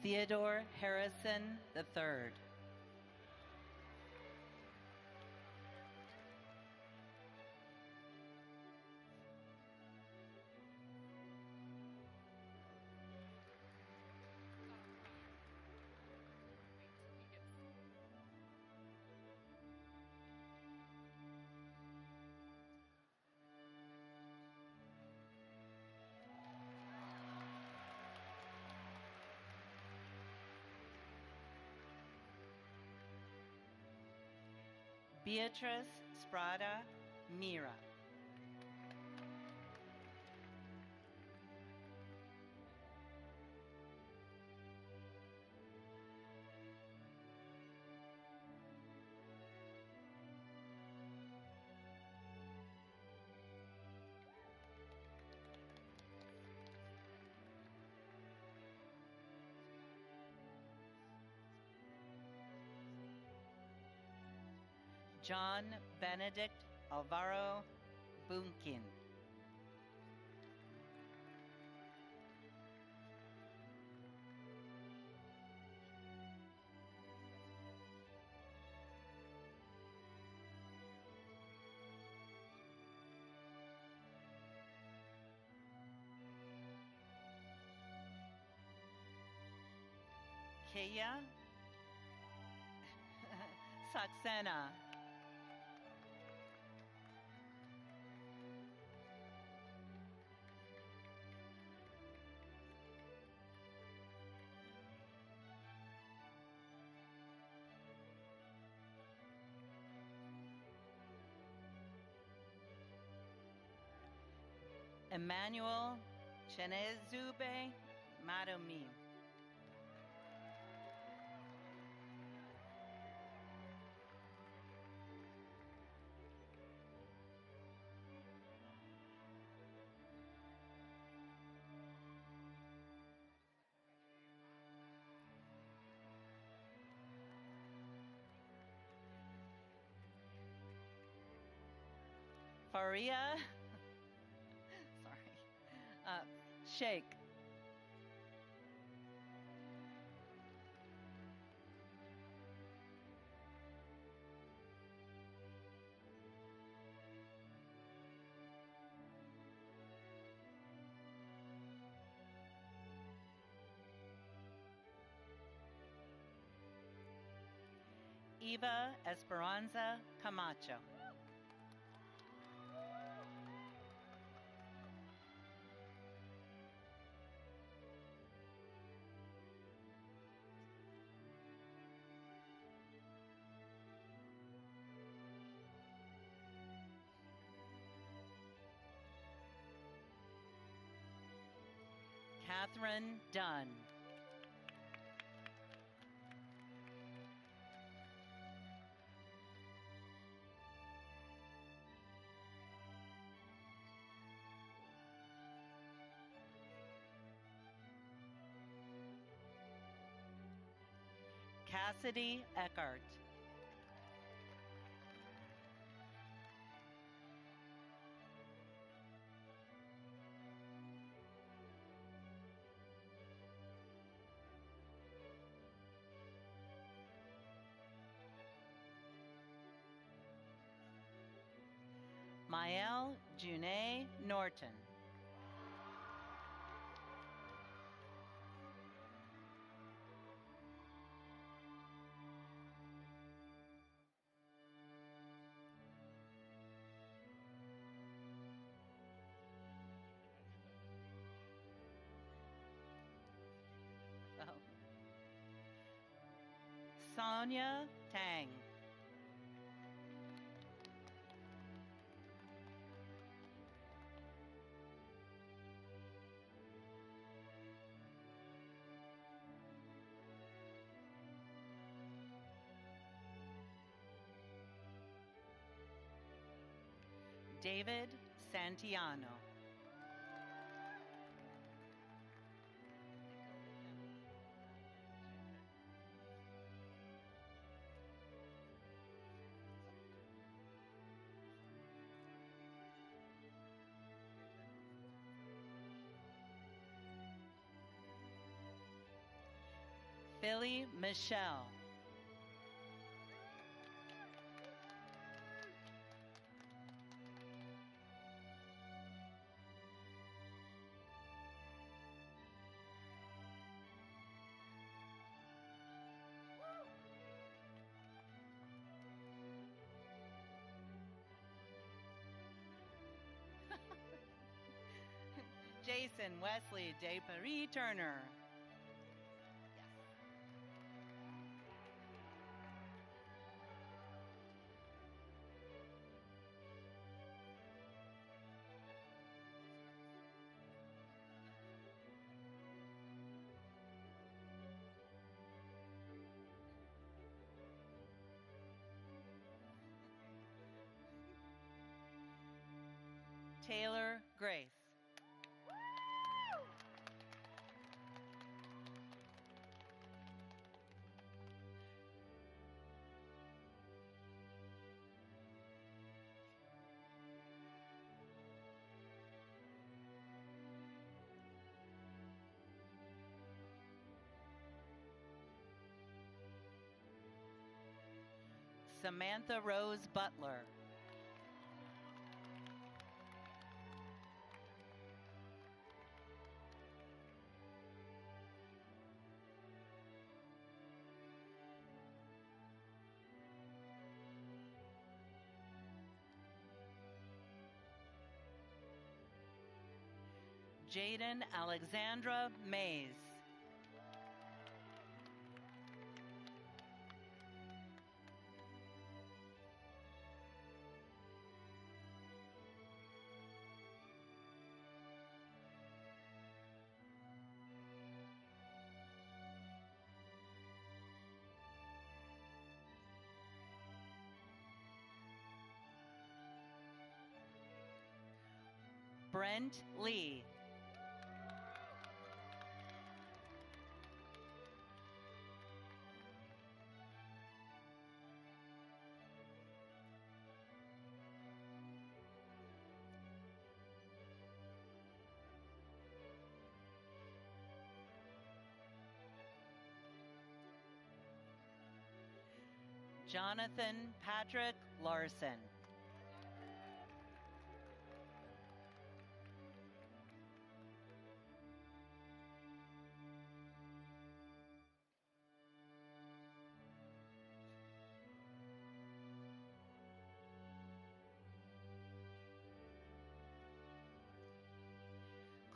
Speaker 17: Theodore Harrison III. Beatrice Sprada Mira. John Benedict Alvaro Bunkin. Kaya Saxena. Emmanuel Chenezube Madomi. Faria, sorry, Sheikh. Eva Esperanza Camacho. Catherine Dunn. Cassidy Eckert. Mael Junae Norton. Sonia Tang. David Santiano. Billy Michelle. Jason Wesley De Paris Turner. Taylor Grace. Samantha Rose Butler. Jaden Alexandra Mays. Brent Lee. Jonathan Patrick Larson.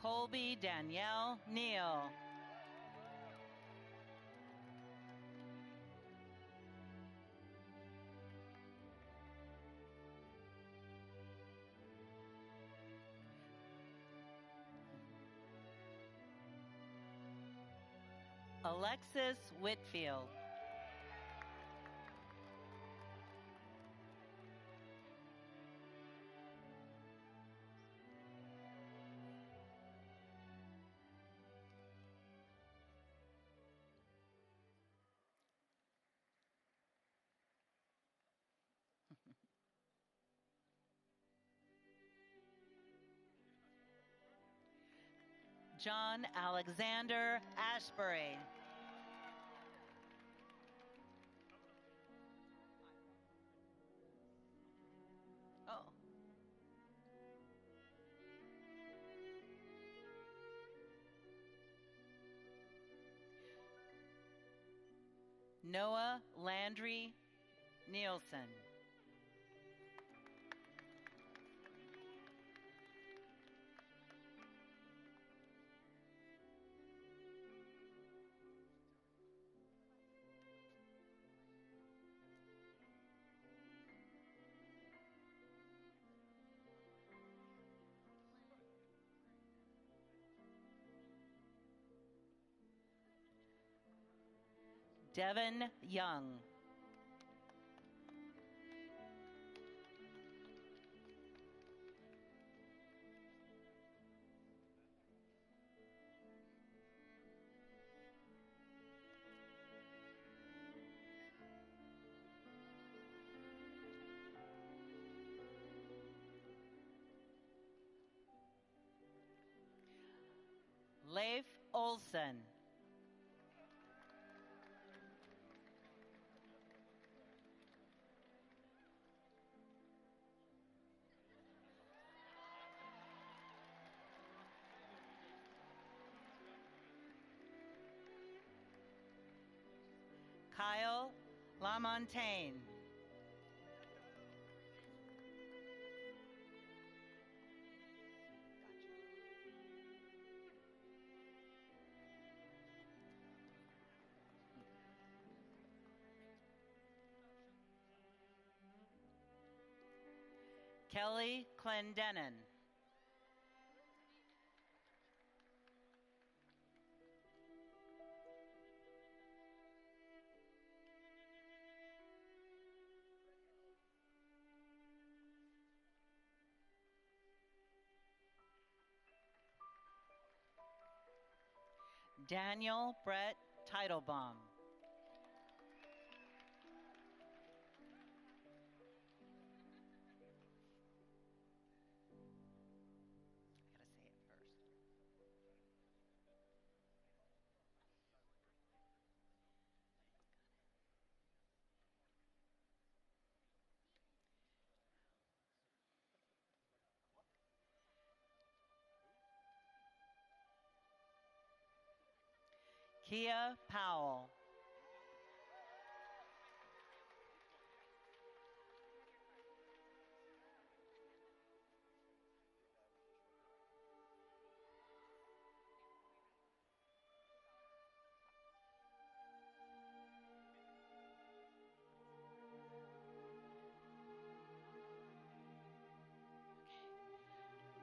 Speaker 17: Colby Danielle Neal. Alexis Whitfield. John Alexander Ashbury. Oh. Noah Landry Nielsen. Devin Young. Leif Olson. LaMontagne. Kelly Clendenin. Daniel Brett Teitelbaum. Kia Powell.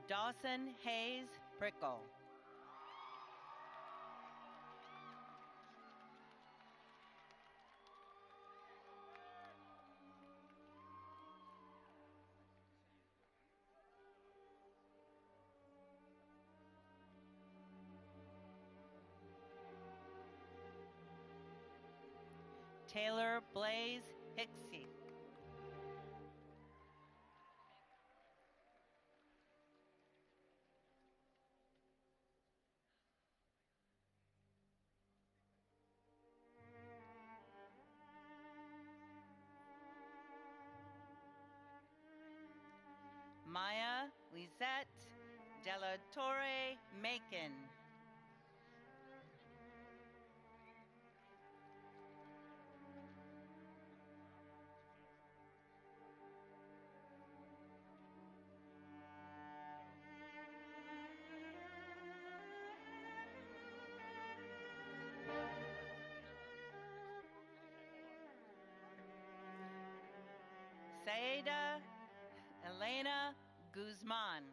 Speaker 17: Dawson Hayes Prickle. Taylor Blaze Hicksey. Maya Lisette Della Torre Macon. Saida Elena Guzman.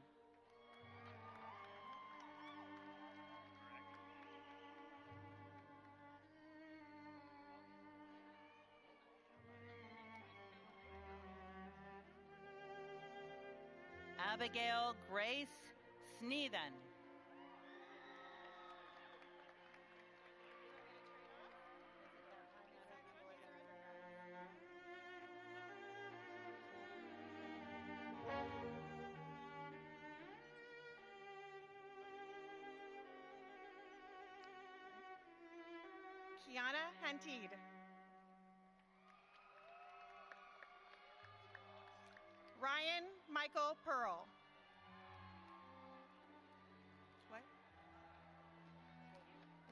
Speaker 17: Abigail Grace Sneathen.
Speaker 18: Kiana Hantid. Ryan Michael Pearl. What?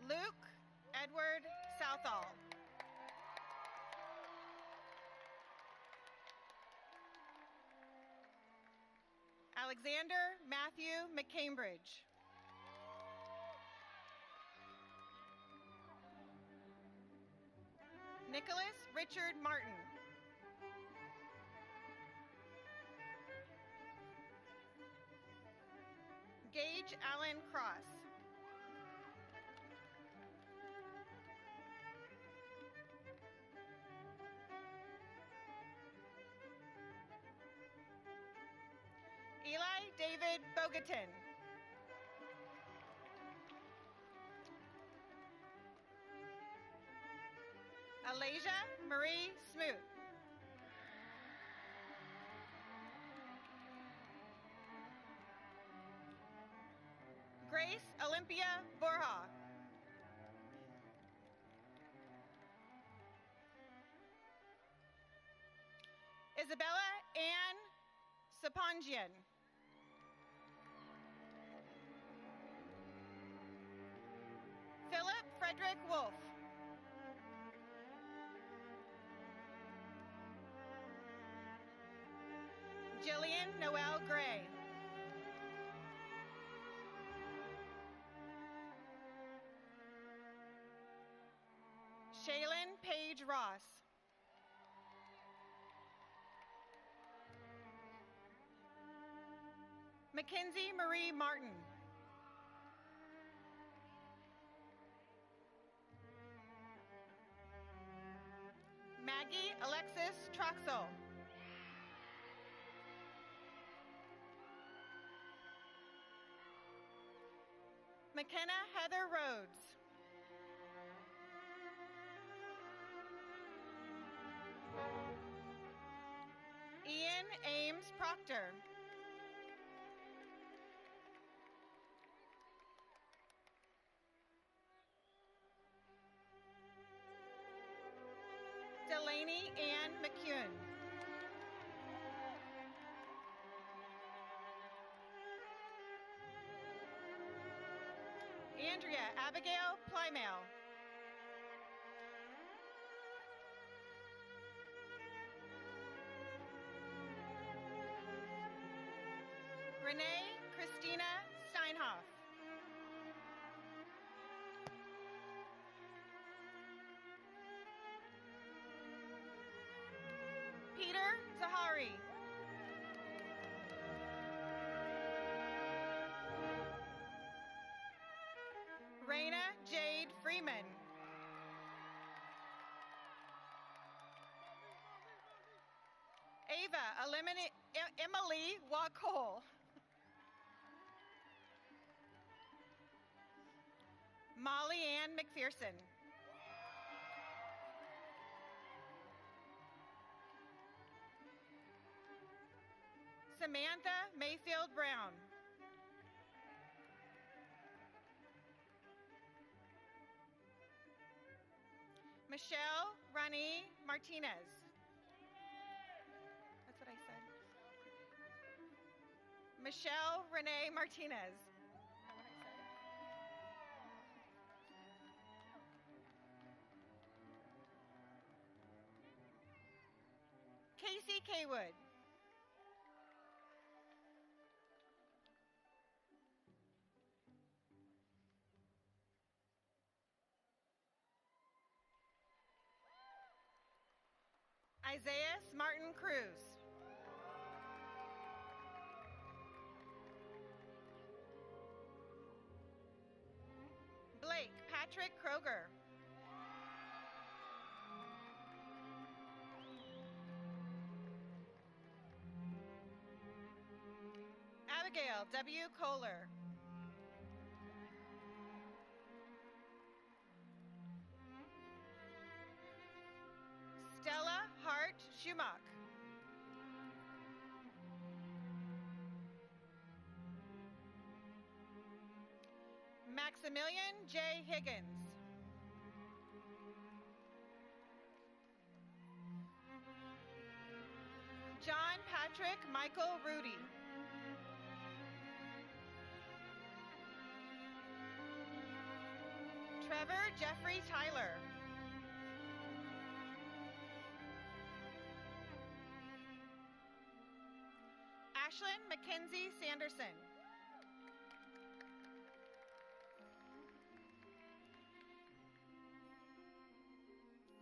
Speaker 18: Luke Edward Southall. Alexander Matthew McCambridge. Nicholas Richard Martin. Gage Allen Cross. Eli David Bogatin. Alasia Marie Smoot. Grace Olympia Borja. Isabella Ann Sapongian. Philip Frederick Wolf. Paige Ross. Mackenzie Marie Martin. Maggie Alexis Troxel. McKenna Heather Rhodes. Ian Ames Proctor. Delaney Ann McCune. Andrea Abigail Plymale. Renee Christina Steinhoff. Peter Zahari. Raina Jade Freeman. Ava Emily Wacole. Molly Ann McPherson. Samantha Mayfield Brown. Michelle Rani Martinez. That's what I said. Michelle Renee Martinez. Casey Kaywood. Isaiah Martin Cruz. Blake Patrick Kroger. Abigail W. Kohler. Stella Hart Schumach. Maximilian J. Higgins. John Patrick Michael Rudy. Trevor Jeffrey Tyler. Ashlyn Mackenzie Sanderson.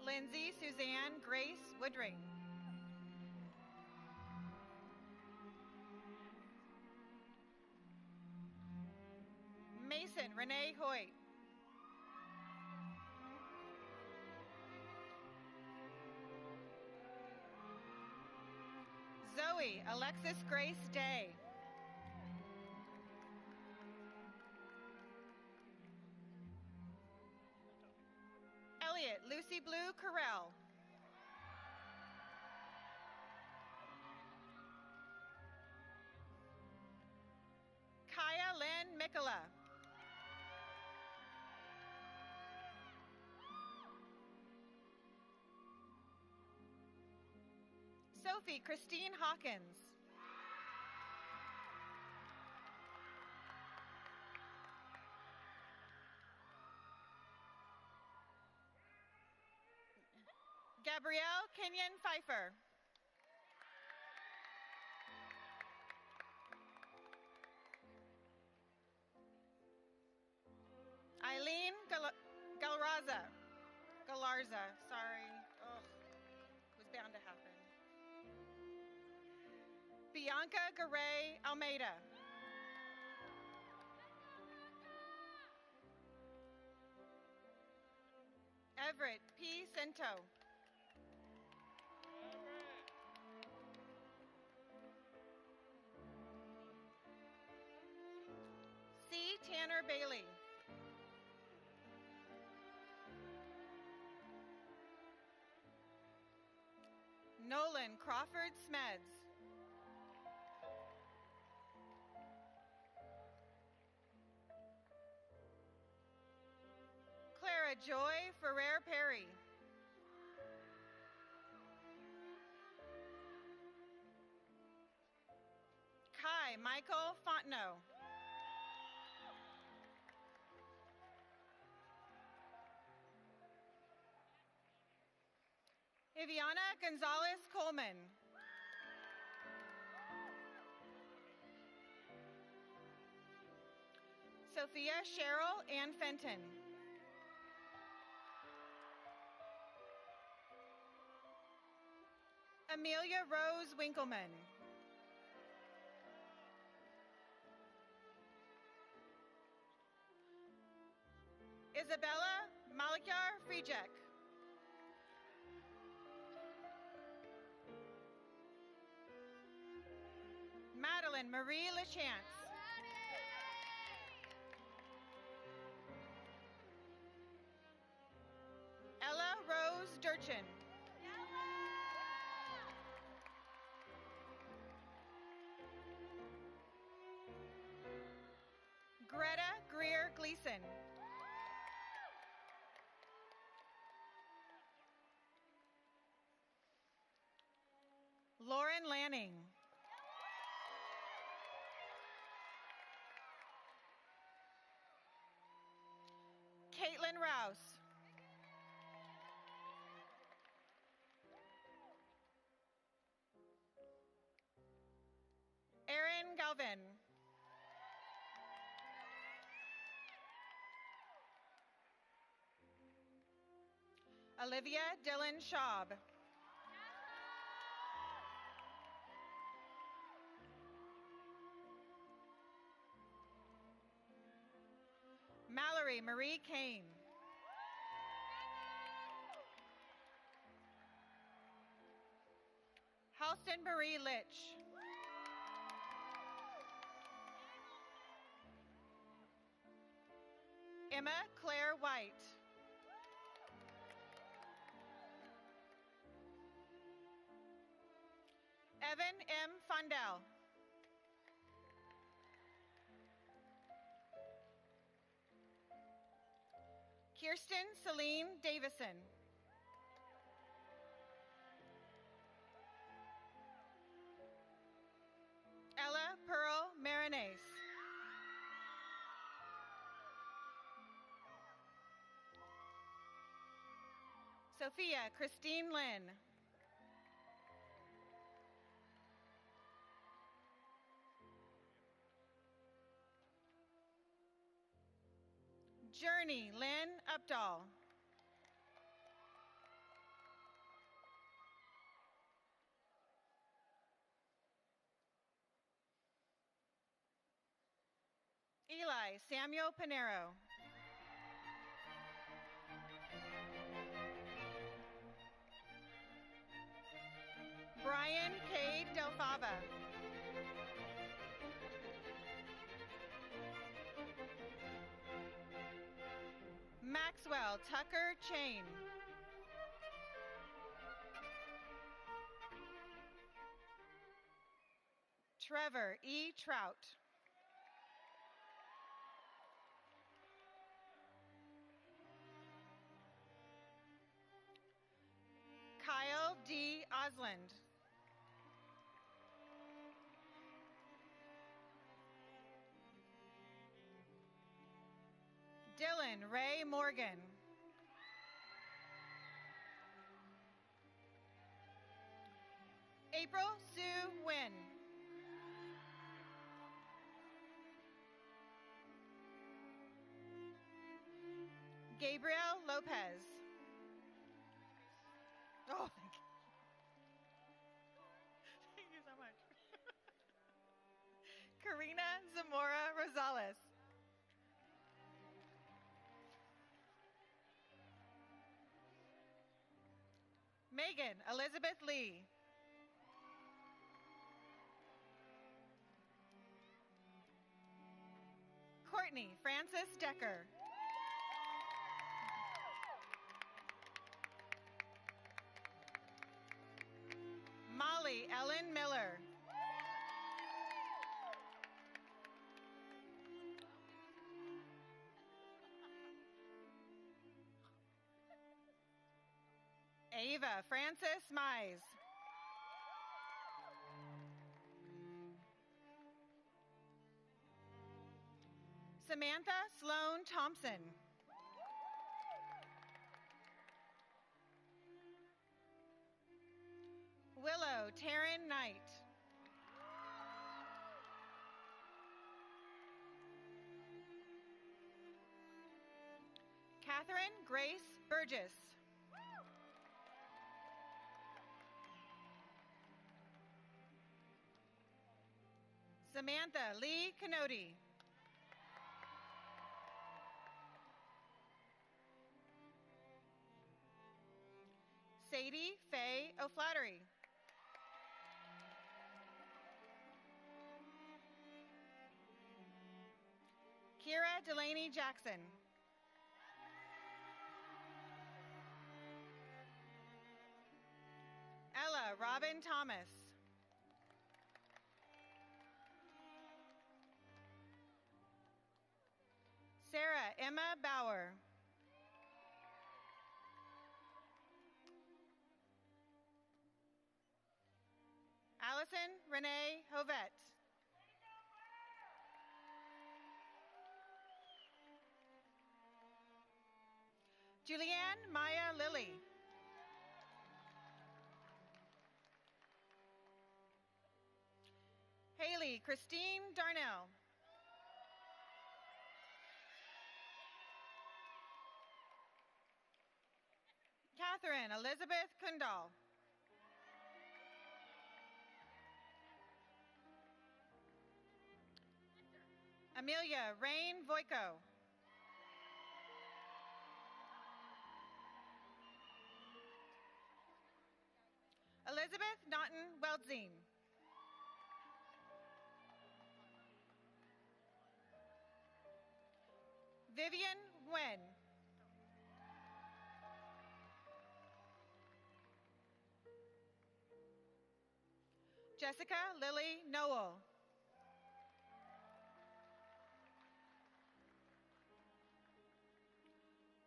Speaker 18: Lindsay Suzanne Grace Woodring. Mason Renee Hoyt. Zoe Alexis Grace Day. Elliot Lucy Blue Carell. Kaya Lynn Mikola. Sophie Christine Hawkins. Gabrielle Kenyon Pfeiffer. Eileen Galarza, sorry. Bianca Garay Almeida. Everett P. Cento. C. Tanner Bailey. Nolan Crawford Smeds. Clara Joy Ferrer Perry. Kai Michael Fontenot. Iviana Gonzalez Coleman. Sophia Cheryl Ann Fenton. Amelia Rose Winkleman. Isabella Malikyar Frijek. Madeline Marie LaChance. Ella Rose Durchin. Greta Greer Gleason. Lauren Lanning. Caitlin Rouse. Erin Galvin. Olivia Dillon Schaub. Mallory Marie Kane. Halston Marie Litch. Emma Claire White. Evan M. Fondell. Kirsten Celine Davison. Ella Pearl Marinese. Sophia Christine Lynn. Journey Lynn Updahl. Eli Samuel Pinero. Brian K. Delfava. Maxwell Tucker Chain. Trevor E. Trout. Kyle D. Osland. Dylan Ray Morgan. April Sue Wynn. Gabriel Lopez. Oh, thank you. Thank you so much. Megan Elizabeth Lee. Courtney Frances Decker. Molly Ellen Miller. Ava Frances Mize. Samantha Sloan Thompson. Willow Taryn Knight. Catherine Grace Burgess. Samantha Lee Kenote. Sadie Faye O'Flattery. Kira Delaney Jackson. Ella Robin Thomas. Sarah Emma Bauer. Allison Renee Hovette. Julianne Maya Lilly. Haley Christine Darnell. Catherine Elizabeth Kundal. Amelia Rain Voico. Elizabeth Naughton Weldzine. Vivian Nguyen. Jessica Lily Noel.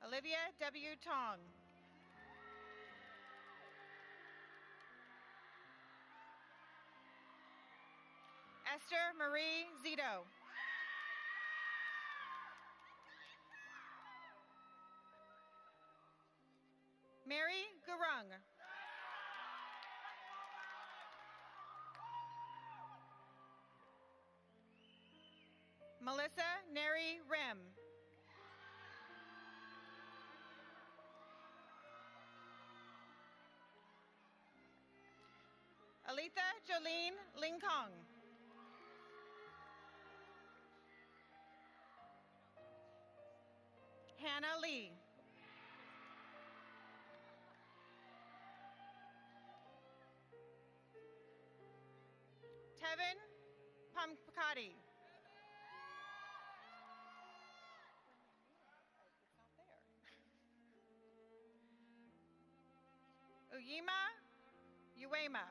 Speaker 18: Olivia W. Tong. Esther Marie Zito. Mary Gurung. Melissa Neri Rim. Aletha Jolene Lingkong. Hannah Lee. Tevin Pamkati. Uyima Uema.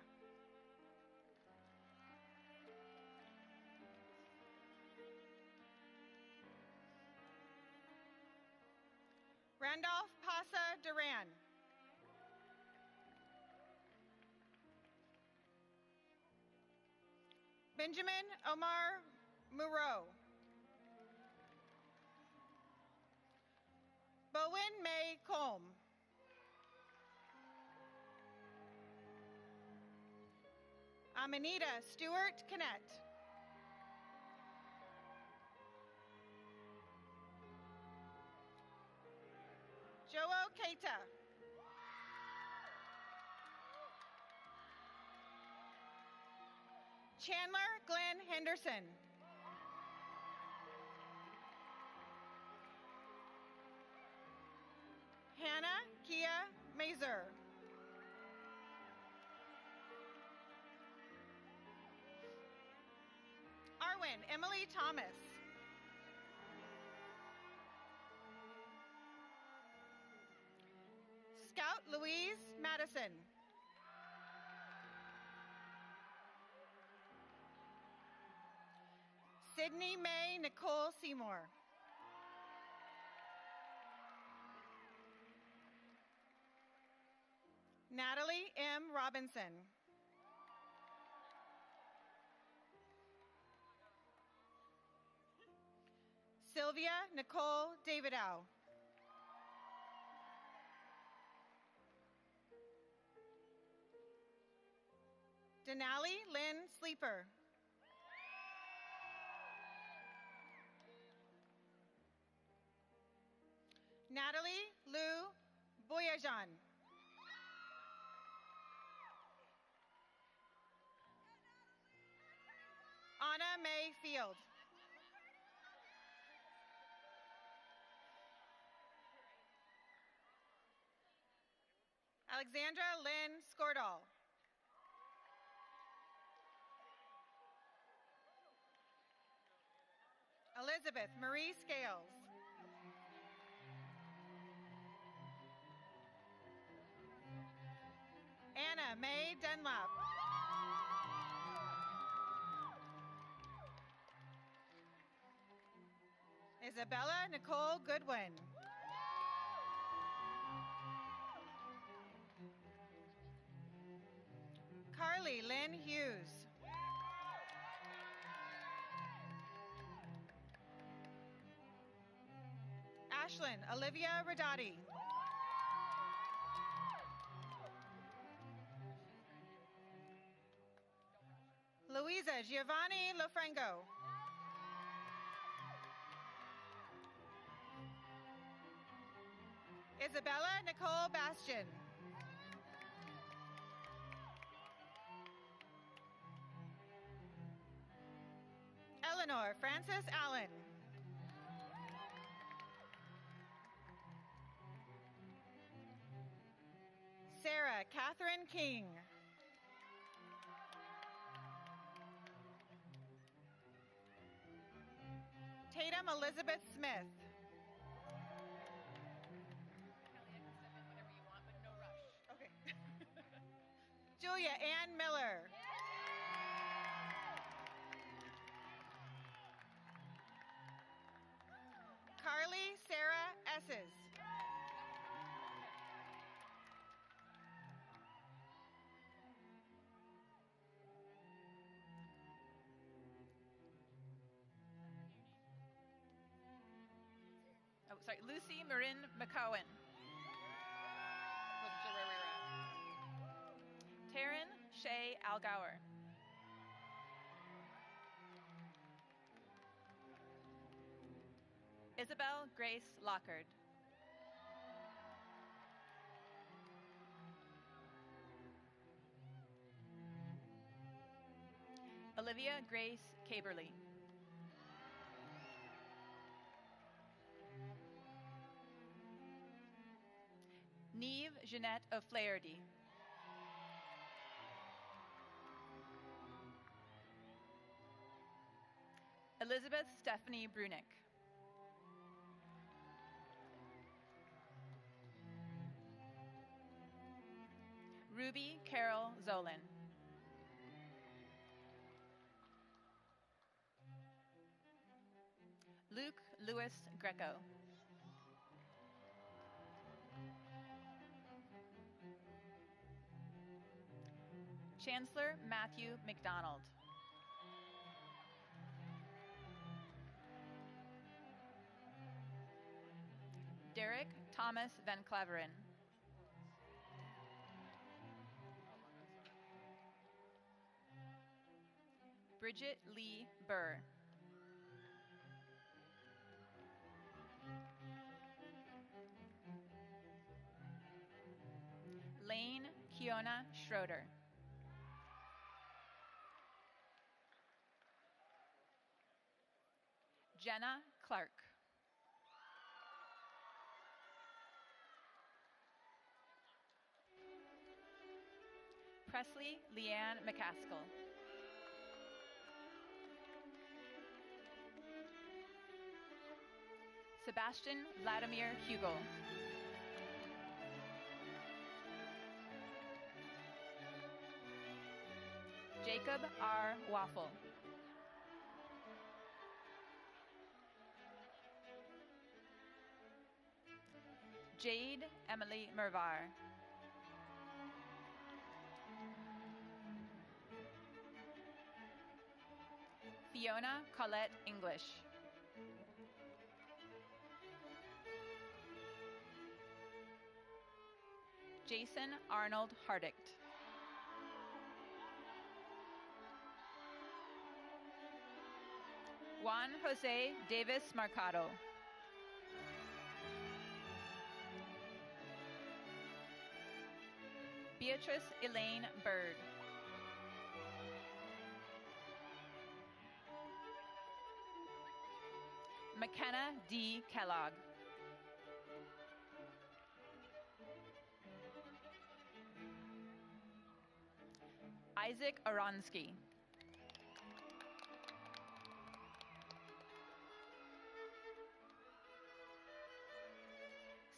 Speaker 18: Randolph Pasa Duran. Benjamin Omar Moreau. Bowen May Colm. Amanita Stewart Kinnett. Joe Keita. Chandler Glenn Henderson. Hannah Kia Mazer. Emily Thomas. Scout Louise Madison. Sydney Mae Nicole Seymour. Natalie M. Robinson. Sylvia Nicole Davidow. Denali Lynn Sleeper. Natalie Lou Boyajan. Anna Mae Field. Alexandra Lynn Skordal. Elizabeth Marie Scales. Anna Mae Dunlap. Isabella Nicole Goodwin. Carly Lynn Hughes. Ashlyn Olivia Radati. Louisa Giovanni Lofrango. Isabella Nicole Bastian. Eleanor Frances Allen. Sarah Catherine King. Tatum Elizabeth Smith. Okay. Julia Ann Miller. Carly Sarah Esses.
Speaker 19: Oh, sorry, Lucy Marin McCowan. Wasn't sure where we were at. Taryn Shay Algower. Isabel Grace Lockard. Olivia Grace Caberly. Neve Jeanette O'Flaherty. Elizabeth Stephanie Brunick. Ruby Carol Zolan. Luke Lewis Greco. Chancellor Matthew McDonald. Derek Thomas Van Cleveren. Bridget Lee Burr. Lane Kiona Schroeder. Jenna Clark. Presley Leanne McCaskill.
Speaker 20: Sebastian Vladimir Hugel. Jacob R. Waffle. Jade Emily Mervar. Fiona Colette English. Jason Arnold Hardict. Juan Jose Davis Marcado. Beatrice Elaine Bird. McKenna D. Kellogg. Isaac Aronsky.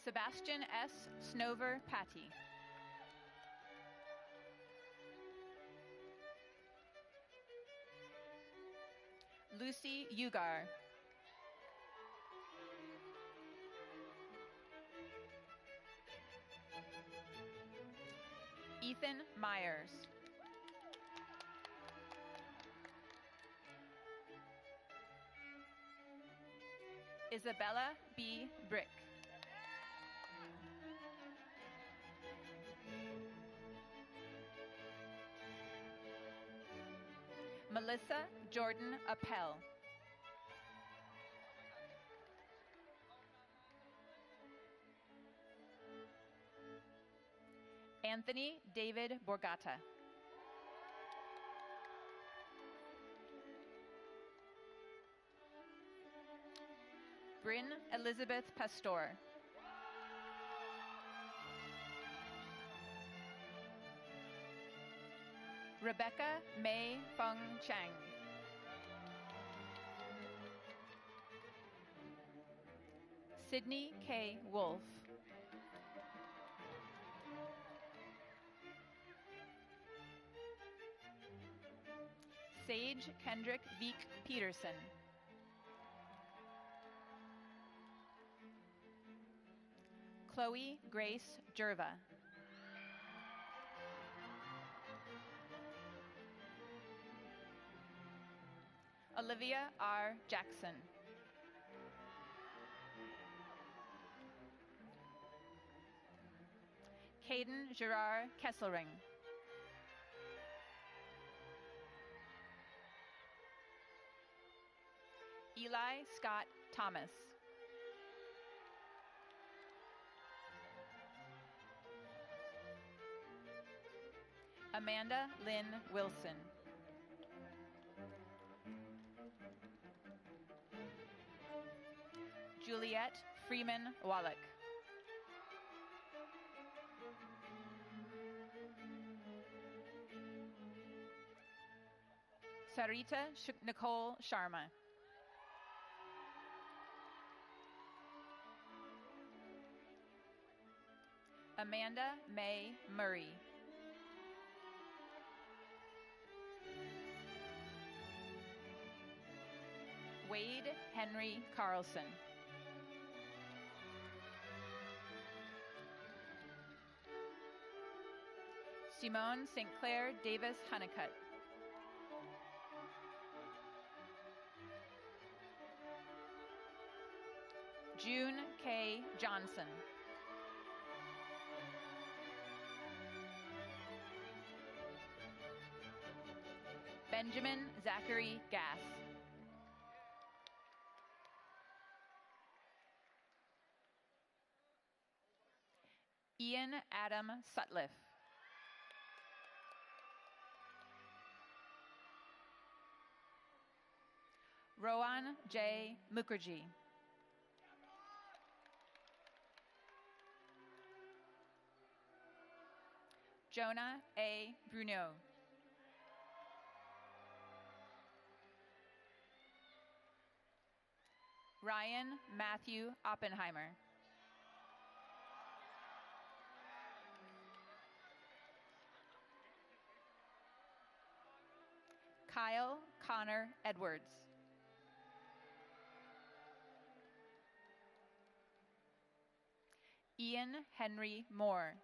Speaker 20: Sebastian S. Snover Patty. Lucy Ugar. Ethan Myers. Isabella B. Brick. Melissa Jordan Appel. Anthony David Borgata. Bryn Elizabeth Pastor. Rebecca Mei Feng Chang. Sydney K. Wolf. Sage Kendrick Veek Peterson. Chloe Grace Jerva. Olivia R. Jackson. Caden Gerard Kesselring. Eli Scott Thomas. Amanda Lynn Wilson. Juliet Freeman Wallach. Sarita Nicole Sharma. Amanda May Murray. Wade Henry Carlson. Simone St. Clair Davis Honeycutt. June K. Johnson. Benjamin Zachary Gass. Ian Adam Sutliff. Rohan J. Mukherjee. Jonah A. Bruneau. Ryan Matthew Oppenheimer. Kyle Connor Edwards. Ian Henry Moore.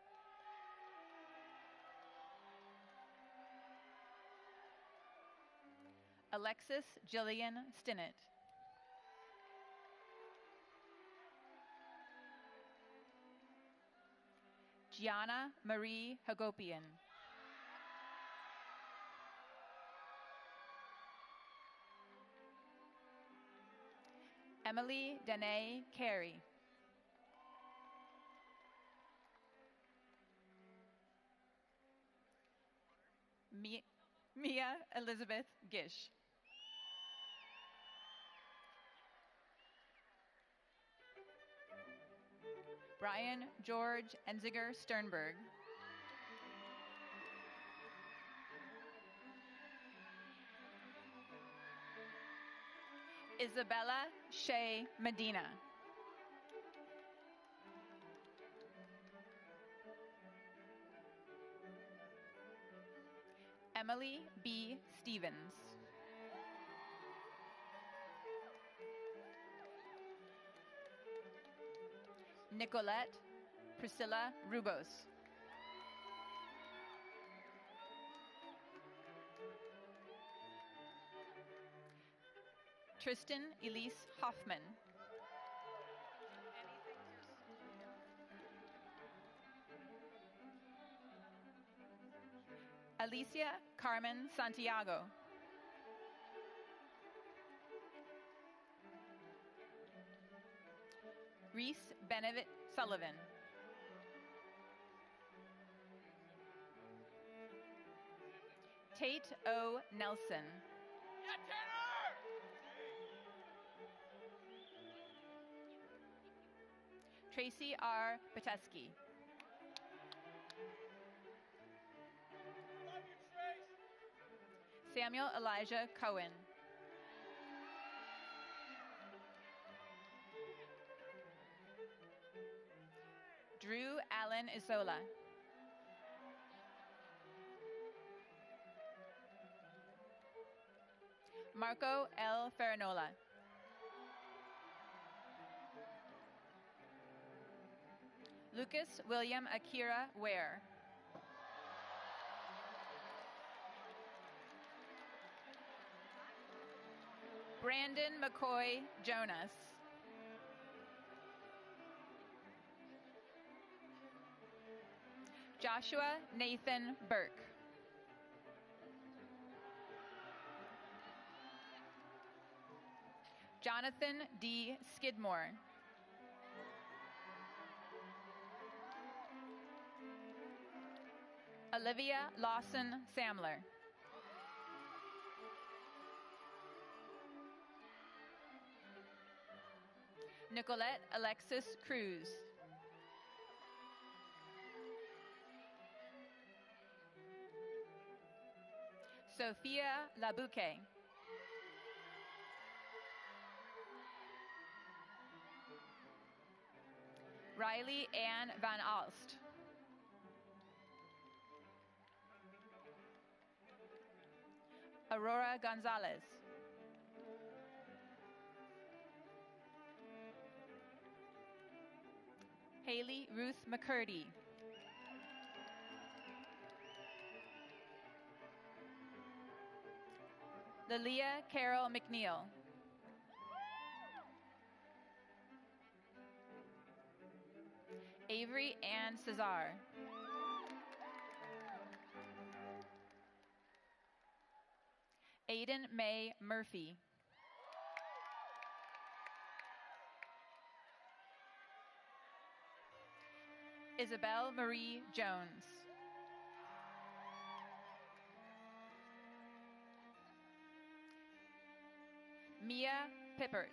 Speaker 20: Alexis Jillian Stinnett. Gianna Marie Hagopian. Emily Danae Carey. Mia Elizabeth Gish. Brian George Enziger Sternberg. Isabella Shea Medina. Emily B. Stevens. Nicolette Priscilla Rubos. Tristan Elise Hoffman. Alicia Carmen Santiago. Reese Benedict Sullivan. Tate O. Nelson. Tracy R. Pateski. Samuel Elijah Cohen. Drew Allen Isola. Marco L. Ferranola. Lucas William Akira Ware. Brandon McCoy Jonas. Joshua Nathan Burke. Jonathan D. Skidmore. Olivia Lawson Samler. Nicolette Alexis Cruz. Sophia Labouque. Riley Ann Van Alst. Aurora Gonzalez. Haley Ruth McCurdy. Lilia Carol McNeil. Avery Ann Cesar. Aiden May Murphy. Isabel Marie Jones. Mia Pippert.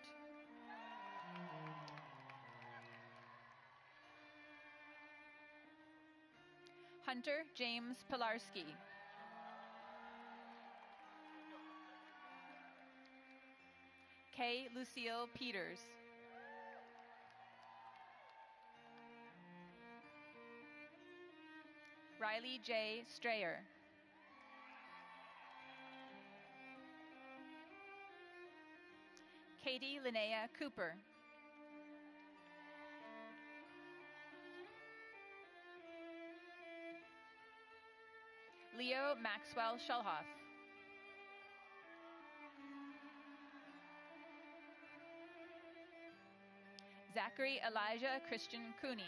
Speaker 20: Hunter James Pilarski. Kay Lucille Peters. Riley J. Strayer. Katie Linnea Cooper. Leo Maxwell Schulhoff. Zachary Elijah Christian Cooney.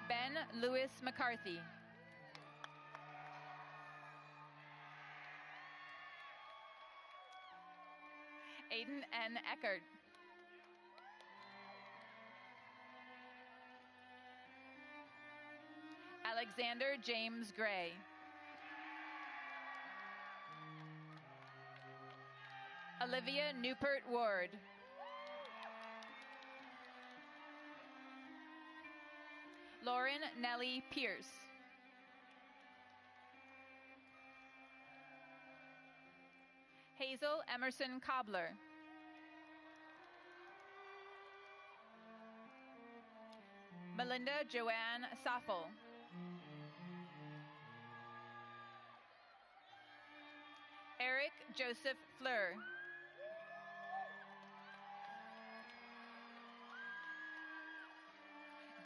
Speaker 20: Ben Lewis McCarthy. Aiden N. Eckert. Alexander James Gray. Olivia Newport Ward. Lauren Nellie Pierce. Hazel Emerson Cobbler. Melinda Joanne Soffel. Eric Joseph Fleur.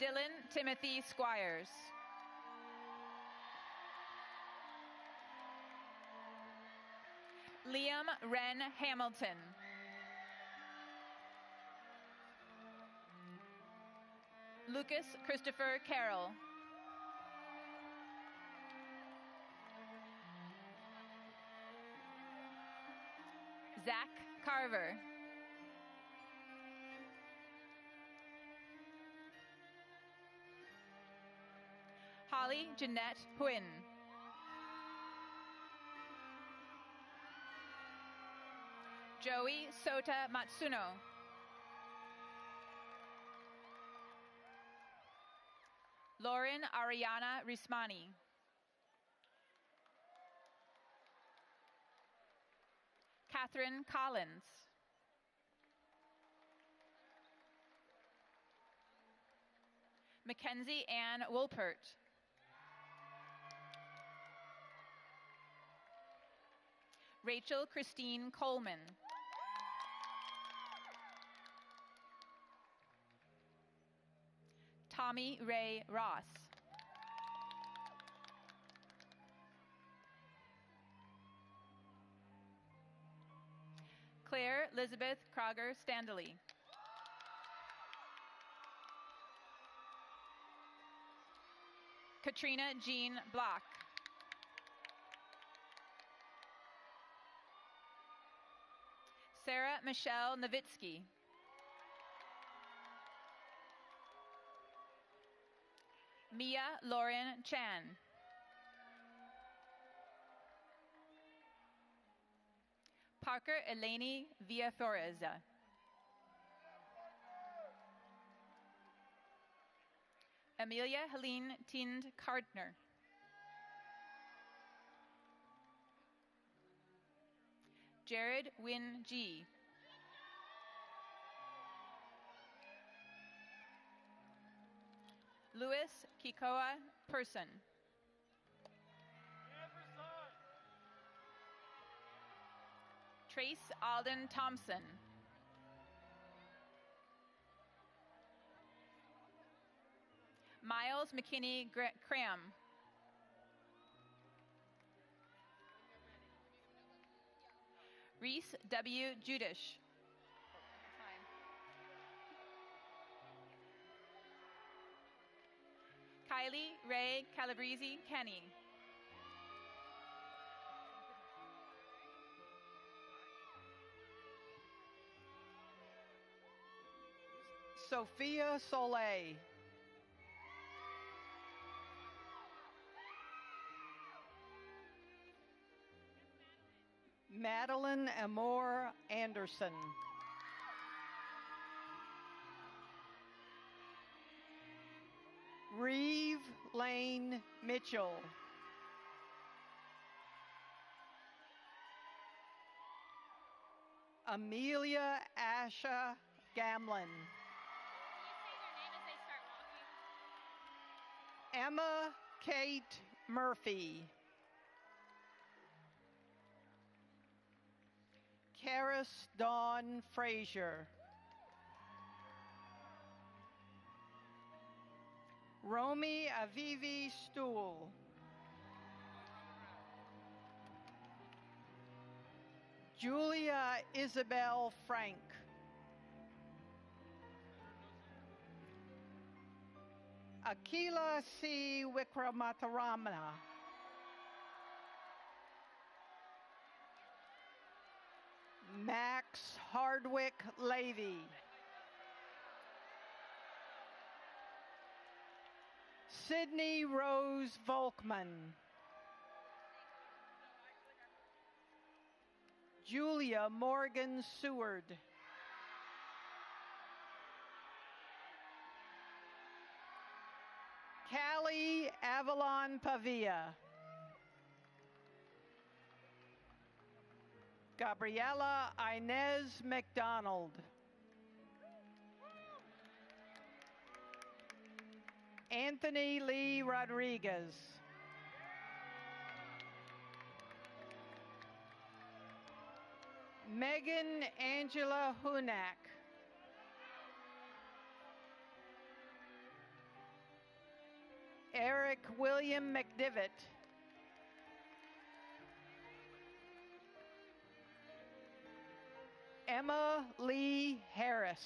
Speaker 20: Dylan Timothy Squires. Liam Wren Hamilton. Lucas Christopher Carroll. Zach Carver. Holly Jeanette Huyn. Joey Sota Matsuno. Lauren Ariana Rismani. Catherine Collins. Mackenzie Ann Wolpert. Rachel Christine Coleman. Tommy Ray Ross. Claire Elizabeth Kroger Standley. Katrina Jean Block. Sarah Michelle Novitsky. Mia Lauren Chan. Parker Eleni Villatoreza. Amelia Helene Tind Cardner. Jared Win G. Louis Kikoa Person. Trace Alden Thompson. Miles McKinney Cram. Reese W. Judish. Kylie Ray Calabrese Kenny.
Speaker 21: Sophia Soleil. Madeline Amore Anderson. Reeve Lane Mitchell. Amelia Asha Gamlin. Emma Kate Murphy. Karis Dawn Frazier. Romy Avivi Stool. Julia Isabel Frank. Akila C. Wikramatamana. Max Hardwick Levy. Sydney Rose Volkman. Julia Morgan Seward. Callie Avalon Pavia. Gabriela Inez McDonald. Anthony Lee Rodriguez. Megan Angela Hunak. Eric William McDivitt. Emma Lee Harris.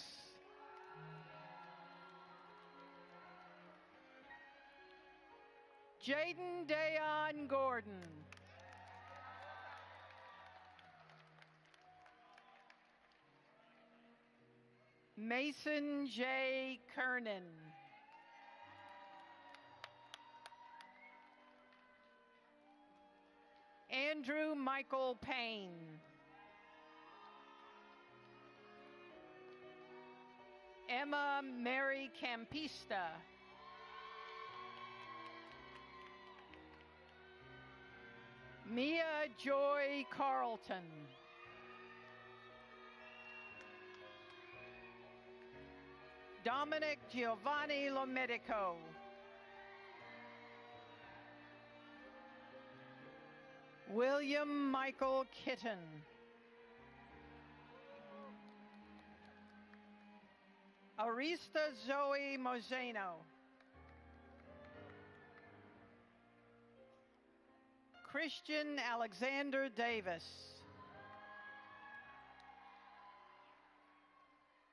Speaker 21: Jaden Dayon Gordon. Mason J. Kernan. Andrew Michael Payne. Emma Mary Campista. Mia Joy Carlton. Dominic Giovanni Lomedico. William Michael Kitten. Arista Zoe Mozeno. Christian Alexander Davis.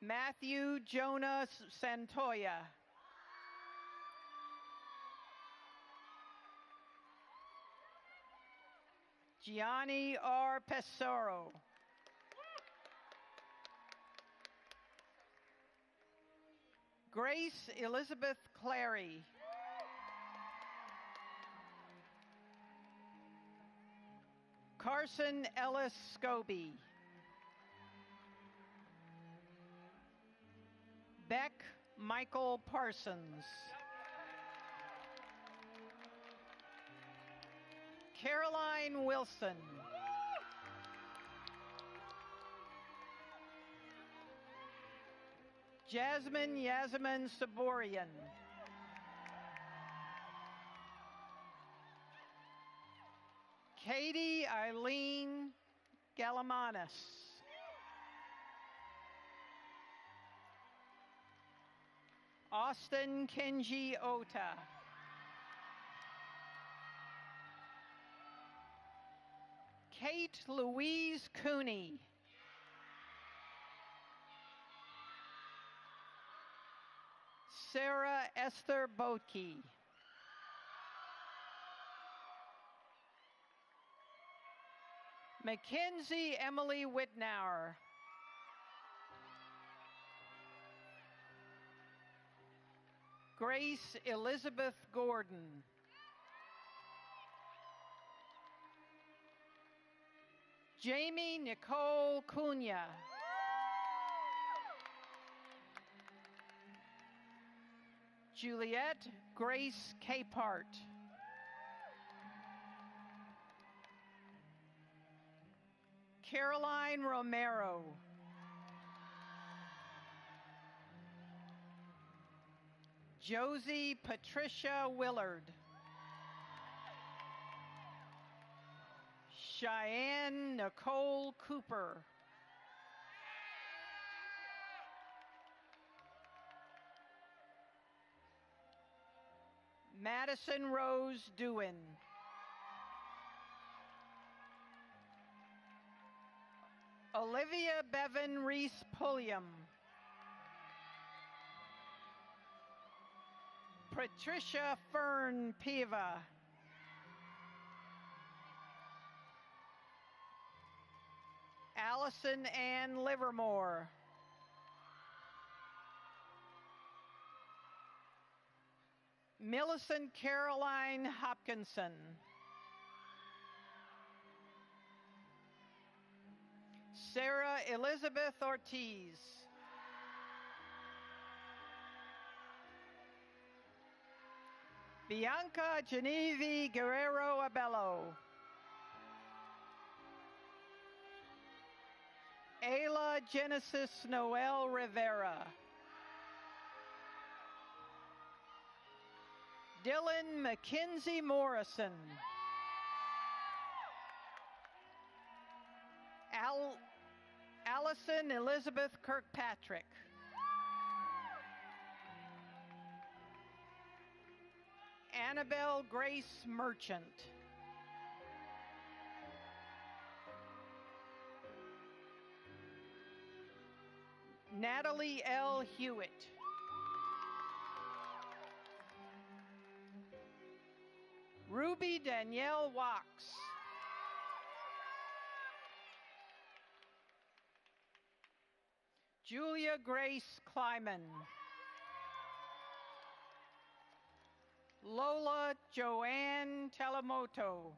Speaker 21: Matthew Jonas Santoya. Gianni R. Pesaro. Grace Elizabeth Clary. Carson Ellis Scobie. Beck Michael Parsons. Caroline Wilson. Jasmine Yasmin Saborian. Katie Eileen Galamanis. Austin Kenji Ota. Kate Louise Cooney. Sarah Esther Boatke. Mackenzie Emily Whitnauer. Grace Elizabeth Gordon. Jamie Nicole Cunha. Juliette Grace Capehart. Caroline Romero. Josie Patricia Willard. Cheyenne Nicole Cooper. Madison Rose Dewin. Olivia Bevan Reese Pulliam. Patricia Fern Piva. Allison Ann Livermore. Millicent Caroline Hopkinson. Sarah Elizabeth Ortiz. Bianca Genevieve Guerrero Abello. Ayla Genesis Noel Rivera. Dylan Mackenzie Morrison. Allison Elizabeth Kirkpatrick. Annabelle Grace Merchant. Natalie L. Hewitt. Ruby Danielle Wax. Julia Grace Kleiman. Lola Joanne Telemoto.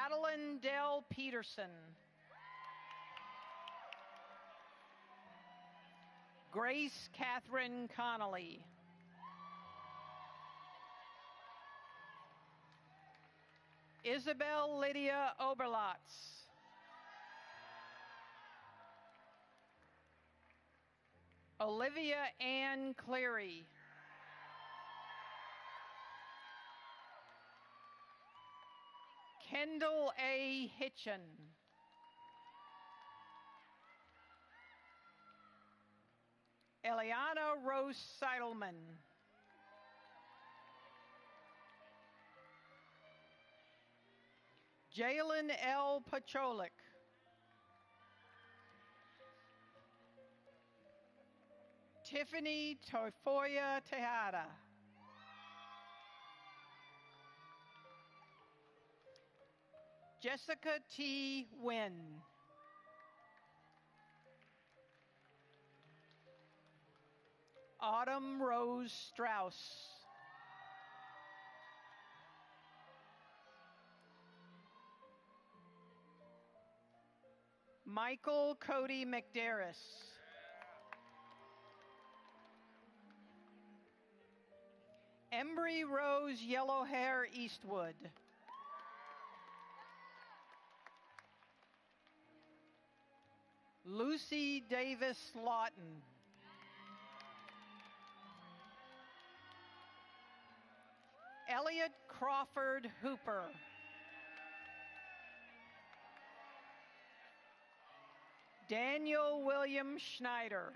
Speaker 21: Adeline Dell Peterson. Grace Catherine Connolly. Isabel Lydia Oberlotz. Olivia Ann Cleary. Kendall A. Hitchen. Eliana Rose Seidelman. Jalen L. Pacholik. Tiffany Tofoya Tejada. Jessica T. Wynn. Autumn Rose Strauss. Michael Cody McDarris. Embry Rose Yellowhair Eastwood. Lucy Davis Lawton. Elliot Crawford Hooper. Daniel William Schneider.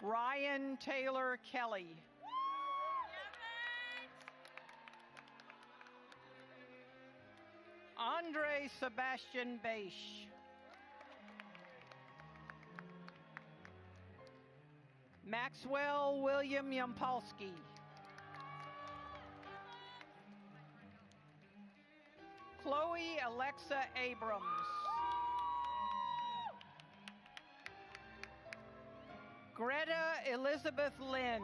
Speaker 21: Ryan Taylor Kelly. Andre Sebastian Beisch. Maxwell William Yampolsky. Chloe Alexa Abrams. Greta Elizabeth Lynn.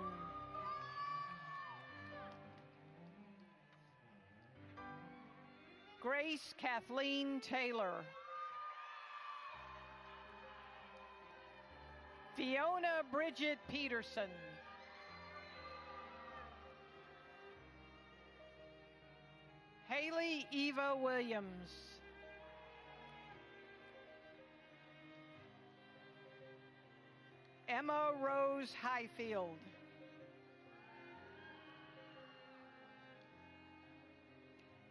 Speaker 21: Grace Kathleen Taylor. Fiona Bridget Peterson. Haley Eva Williams. Emma Rose Highfield.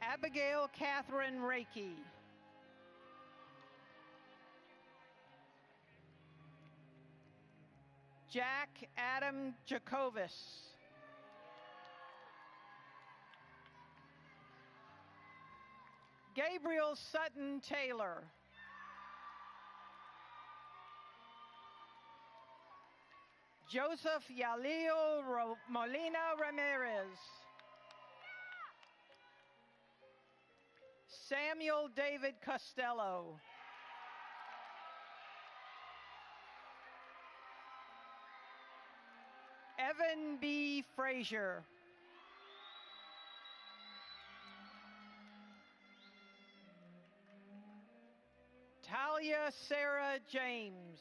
Speaker 21: Abigail Catherine Reiki. Jack Adam Jacobus. Gabriel Sutton Taylor. Joseph Yalil Molina Ramirez. Samuel David Costello. Evan B. Frazier. Talia Sarah James.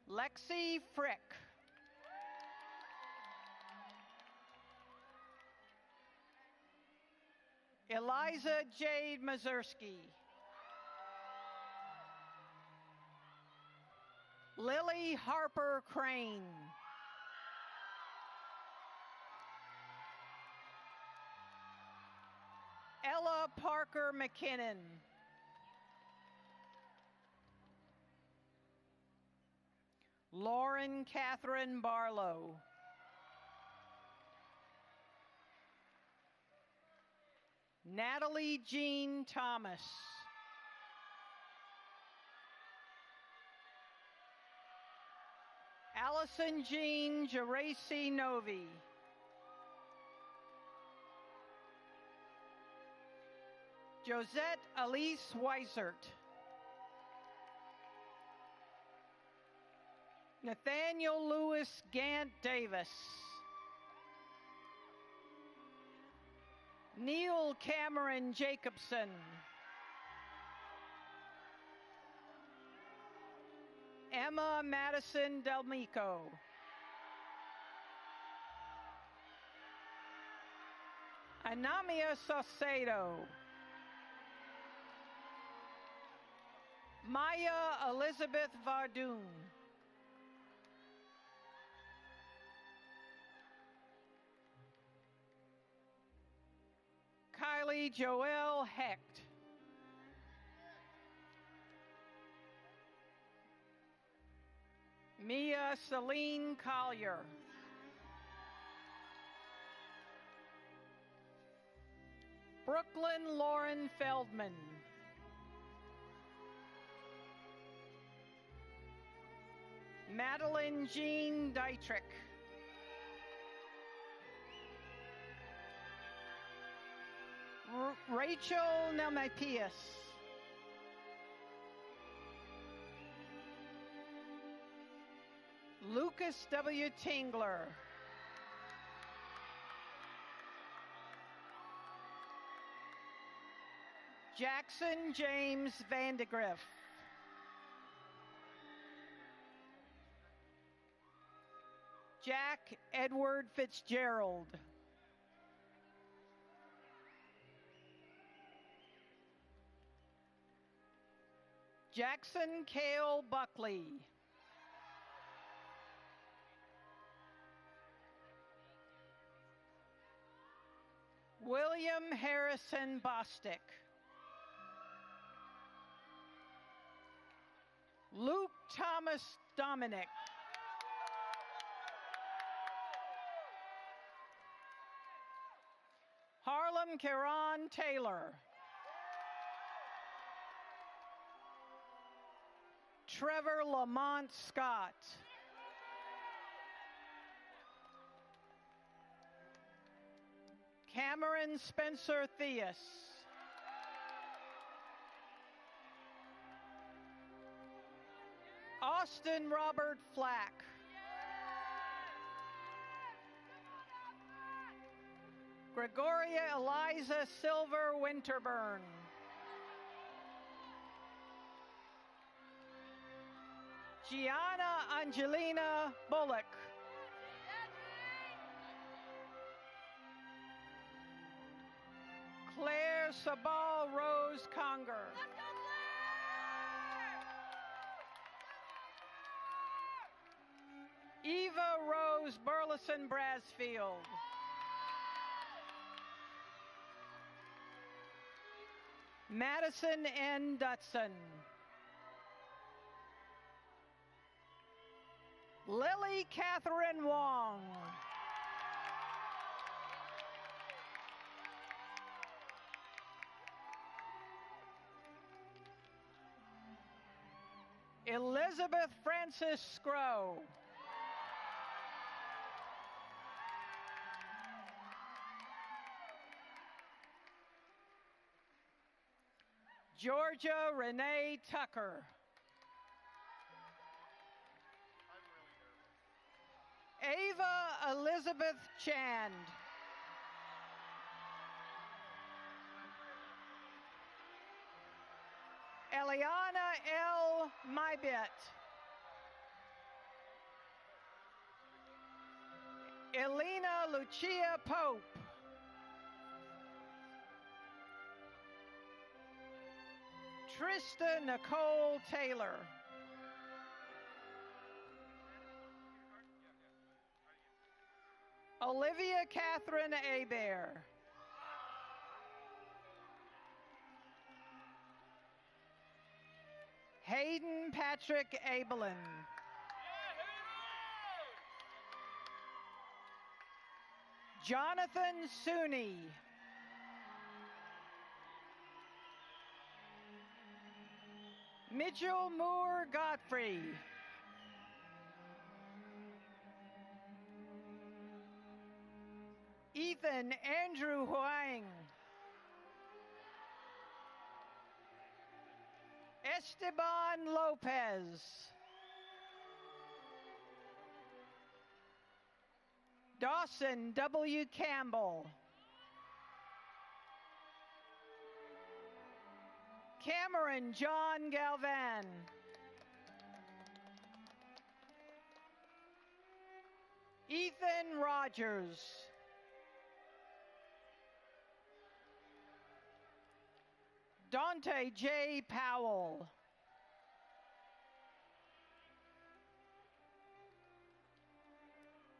Speaker 21: Lexi Frick. Eliza Jade Mazurski. Lily Harper Crane. Ella Parker McKinnon. Lauren Catherine Barlow. Natalie Jean Thomas. Allison Jean Geraci Novi. Josette Elise Weisert. Nathaniel Lewis Gant Davis. Neil Cameron Jacobson. Emma Madison Delmico. Anamia Saucedo. Maya Elizabeth Vardoon. Kylie Joelle Hecht. Mia Celine Collier. Brooklyn Lauren Feldman. Madeline Jean Dietrich. Rachel Nelmapius. Lucas W. Tingler. Jackson James Vandegrift. Jack Edward Fitzgerald. Jackson Cale Buckley. William Harrison Bostick. Luke Thomas Dominic. Harlem Karan Taylor. Trevor Lamont Scott. Cameron Spencer Theus. Austin Robert Flack. Gregoria Eliza Silver Winterburn. Gianna Angelina Bullock. Claire Sabal Rose Conger. Eva Rose Burleson Brasfield. Madison N. Dutson. Lily Catherine Wong. Elizabeth Francis Scrow. Georgia Renee Tucker. Ava Elizabeth Chand. Eliana L. Mybit. Elena Lucia Pope. Trista Nicole Taylor. Olivia Catherine Hebert. Hayden Patrick Abelin. Jonathan Sooney. Mitchell Moore Godfrey. Ethan Andrew Huang. Esteban Lopez. Dawson W. Campbell. Cameron John Galvan. Ethan Rogers. Dante J. Powell.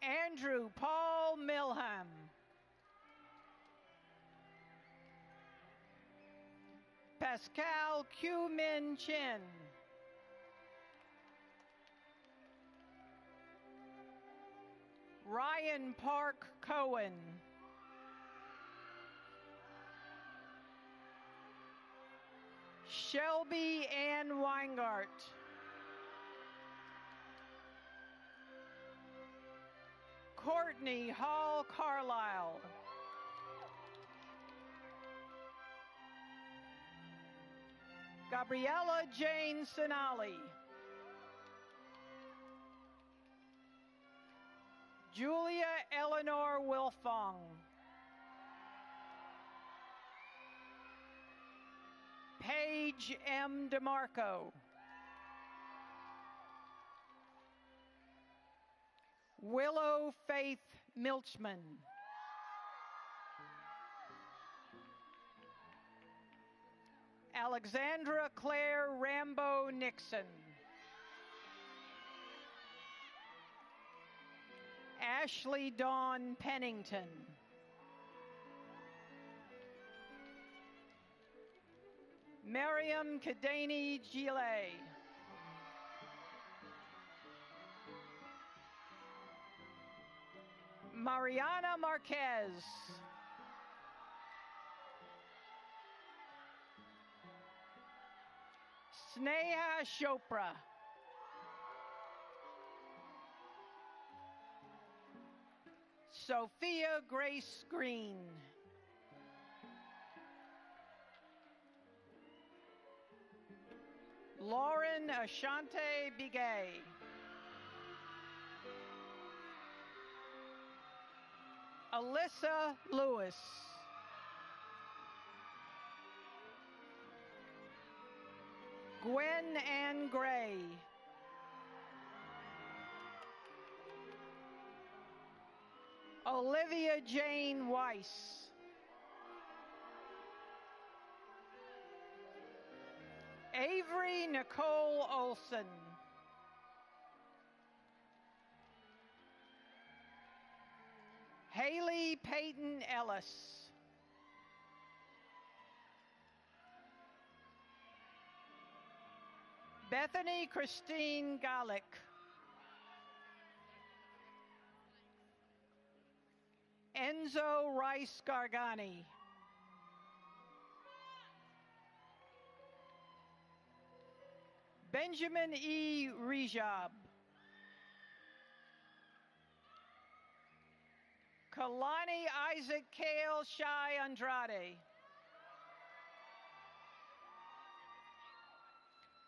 Speaker 21: Andrew Paul Milham. Pascal Q Min Chin. Ryan Park Cohen. Shelby Ann Weingart. Courtney Hall Carlisle. Gabriella Jane Sinali. Julia Eleanor Wilfong. Paige M. DeMarco. Willow Faith Milchman. Alexandra Claire Rambo Nixon. Ashley Dawn Pennington. Miriam Kadani Gile. Mariana Marquez. Sneha Chopra. Sophia Grace Green. Lauren Ashante Bigay. Alyssa Lewis. Gwen Ann Gray. Olivia Jane Weiss. Avery Nicole Olson. Haley Peyton Ellis. Bethany Christine Gallick. Enzo Rice Gargani. Benjamin E. Rijab. Kalani Isaac Kale Shai Andrade.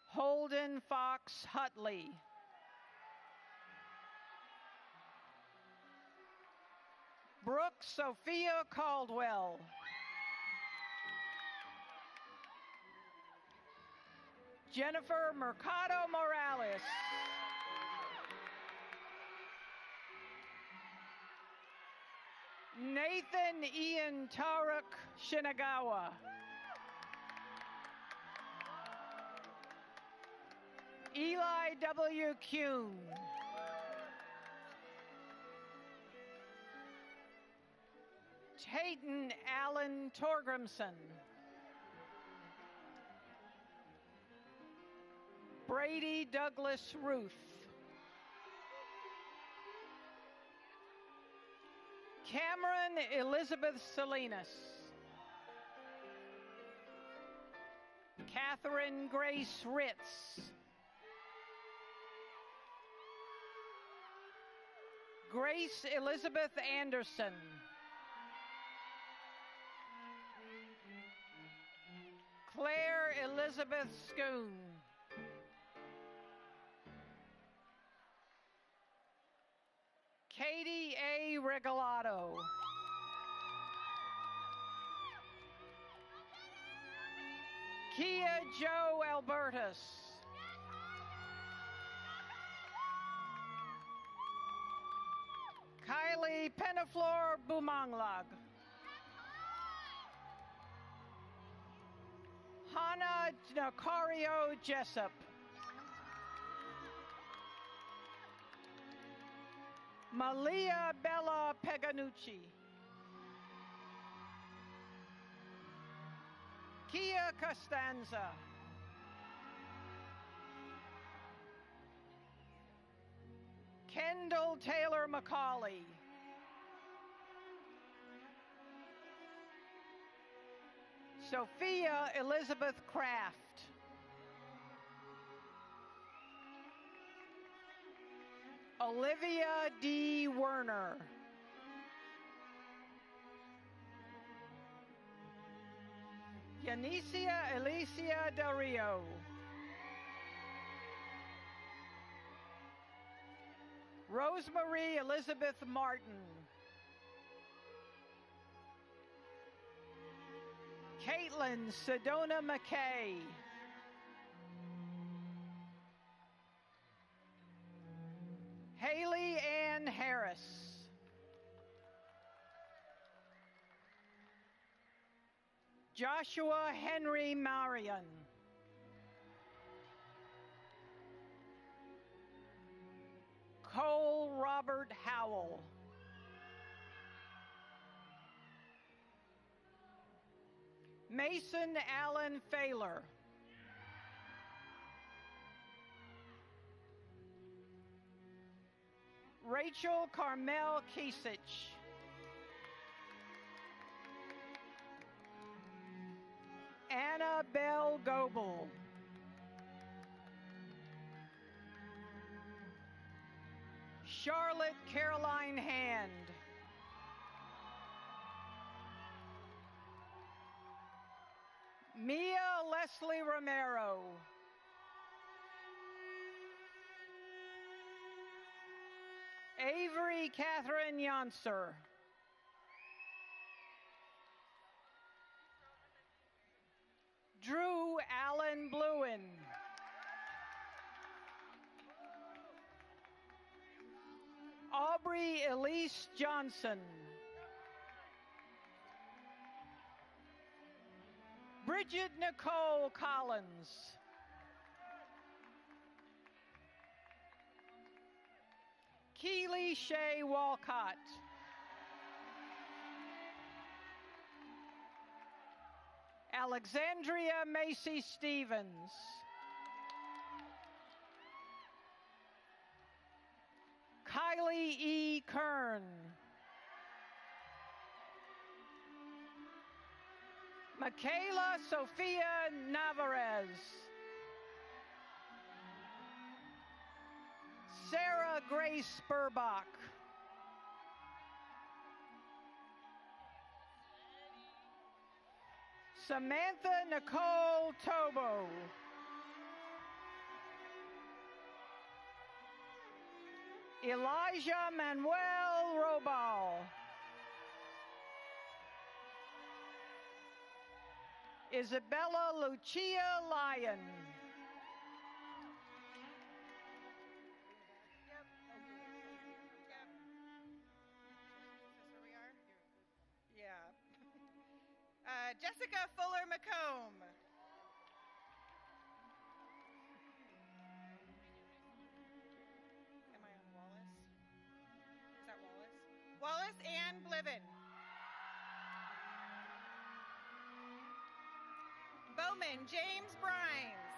Speaker 21: Holden Fox Hutley. Brooke Sophia Caldwell. Jennifer Mercado Morales. Nathan Ian Tarek Shinagawa. Eli W. Kuhn. Hayden Allen Torgrimson. Brady Douglas Ruth. Cameron Elizabeth Salinas. Catherine Grace Ritz. Grace Elizabeth Anderson. Claire Elizabeth Schoon. Katie A. Regalado. Kia Joe Albertus. Kylie Penaflor Bumanglag. Hannah Nacario Jessup. Malia Bella Peganucci. Kia Costanza. Kendall Taylor McCauley. Sophia Elizabeth Kraft. Olivia D. Werner. Yanicia Alicia Del Rio. Rosemary Elizabeth Martin. Caitlin Sedona McKay. Haley Ann Harris. Joshua Henry Marion. Cole Robert Howell. Mason Allen Failer. Rachel Carmel Kesich. Annabelle Goebel. Charlotte Caroline Hand. Mia Leslie Romero. Avery Catherine Yonser. Drew Allen Bluen. Aubrey Elise Johnson. Bridget Nicole Collins. Keely Shea Walcott. Alexandria Macy Stevens. Kylie E. Kern. Michaela Sophia Navarez. Sarah Grace Burbach. Samantha Nicole Tobo. Elijah Manuel Robal. Isabella Lucia Lyon.
Speaker 18: Jessica Fuller McComb. Am I on Wallace? Is that Wallace? Wallace Ann Bliven. Bowman James Brines.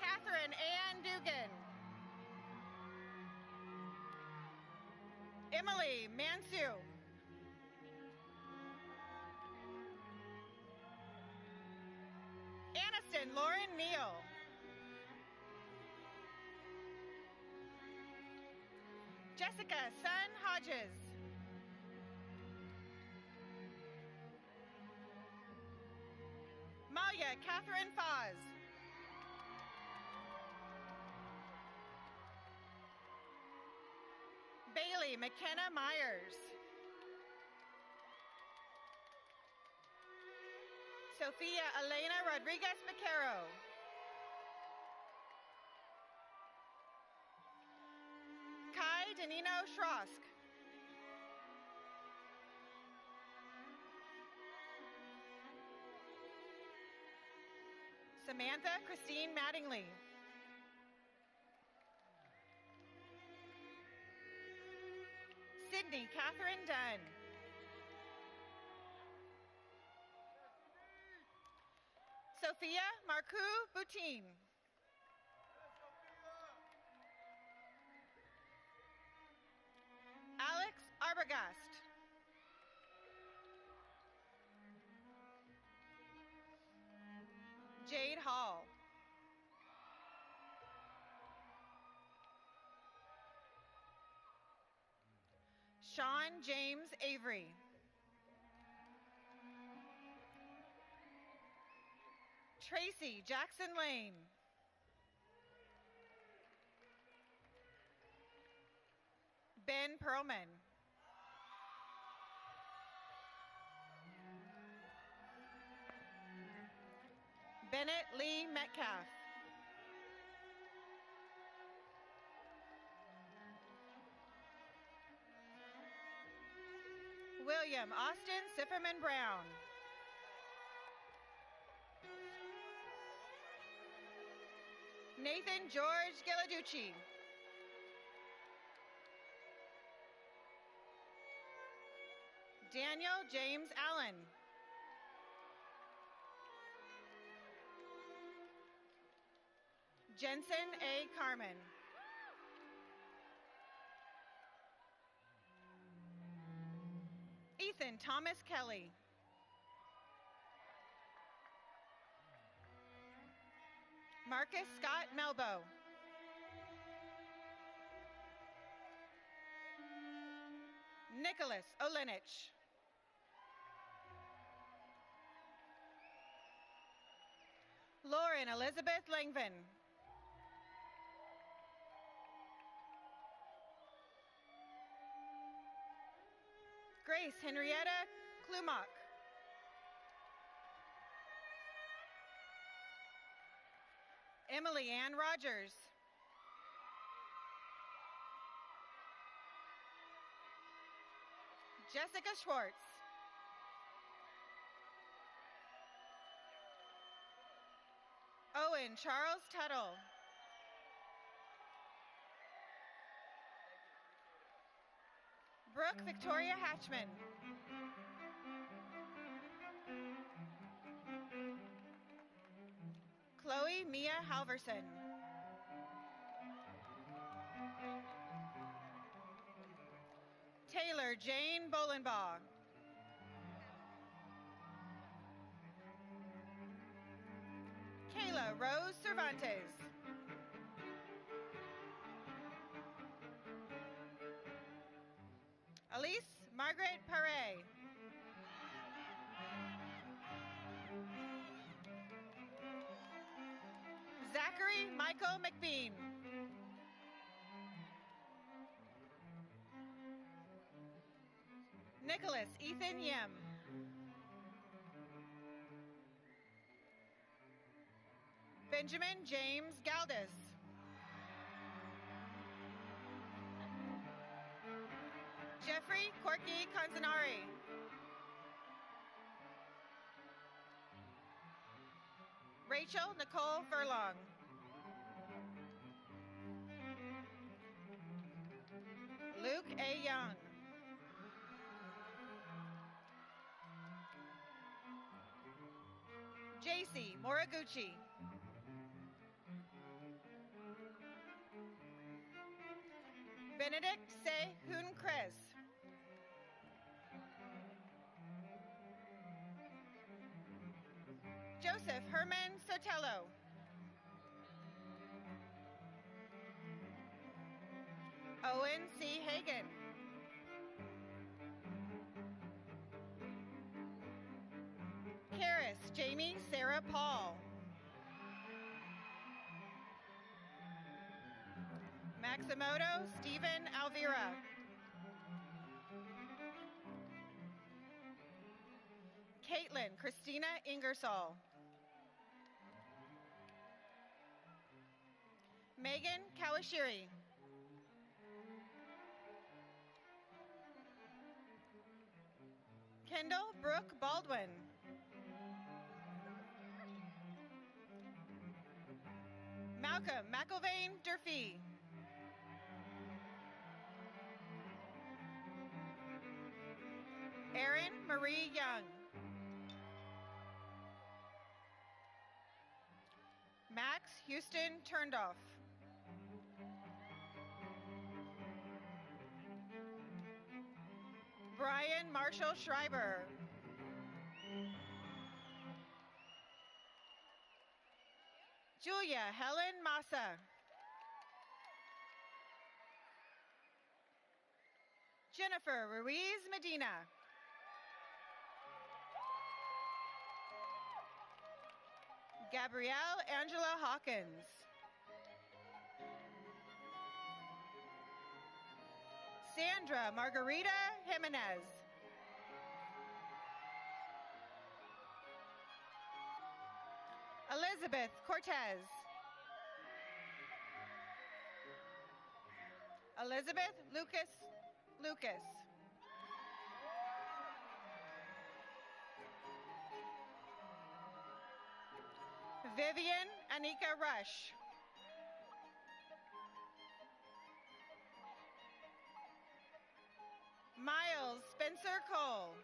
Speaker 18: Catherine Ann Dugan. Emily Mansu. Aniston Lauren Neal. Jessica Sun Hodges. Malia Catherine Foz. Bailey McKenna Myers. Sofia Elena Rodriguez Becerro. Kai Danino Schrosk. Samantha Christine Mattingly. Sydney Catherine Dunn. Sophia Marcoux Boutine. Alex Arbogast. Jade Hall. Sean James Avery. Tracy Jackson Lane. Ben Perlman. Bennett Lee Metcalf. William Austin Sifferman Brown. Nathan George Gilladucci. Daniel James Allen. Jensen A. Carmen. Ethan Thomas Kelly. Marcus Scott Melbo. Nicholas Olenich. Lauren Elizabeth Langvin. Grace Henrietta Klumak. Emily Ann Rogers. Jessica Schwartz. Owen Charles Tuttle.
Speaker 19: Brooke Victoria Hatchman. Chloe Mia Halverson. Taylor Jane Bolenbaugh. Kayla Rose Cervantes. Elise Margaret Paré. Zachary Michael McBean. Nicholas Ethan Yim. Benjamin James Galdis. Jeffrey Corky Canzanari. Rachel Nicole Furlong. Luke A. Young. JC Moriguchi. Benedict Se Hun Chris. Joseph Herman Sotelo. Owen C. Hagan. Karis Jamie Sarah Paul. Maximoto Stephen Alvira. Caitlin Christina Ingersoll. Megan Kawashiri. Kendall Brooke Baldwin. Malcolm McIlvain Durfee. Erin Marie Young. Max Houston Turndorf. Brian Marshall Schreiber. Julia Helen Massa. Jennifer Ruiz Medina. Gabrielle Angela Hawkins. Sandra Margarita Jimenez. Elizabeth Cortez. Elizabeth Lucas. Vivian Anika Rush. Miles Spencer Cole.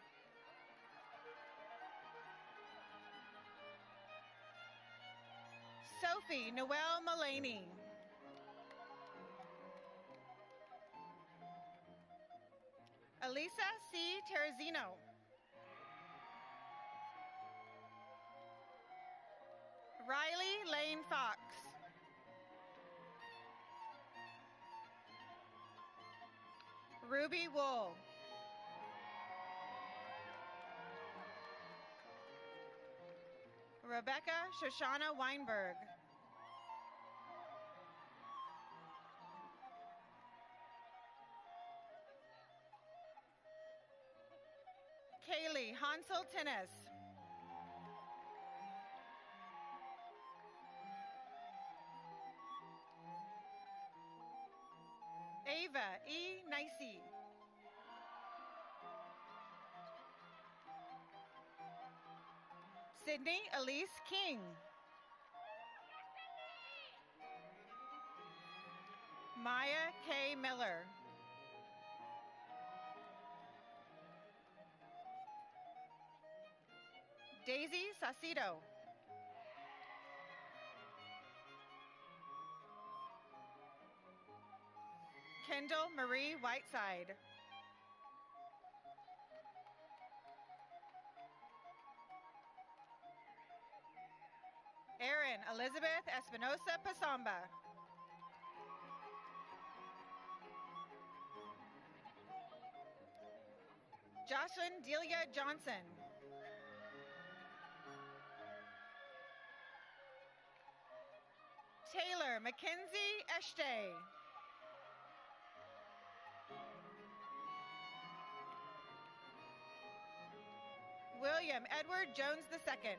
Speaker 19: Sophie Noelle Mullaney. Elisa C. Terrazino. Riley Lane Fox. Ruby Wool. Rebecca Shoshana Weinberg. Kaylee Hansel Tennis. Ava E. Nicey. Sydney Elise King. Maya K. Miller.
Speaker 18: Placido. Kendall Marie Whiteside. Erin Elizabeth Espinosa Pasamba. Jocelyn Delia Johnson. Taylor Mackenzie Eshte. William Edward Jones II.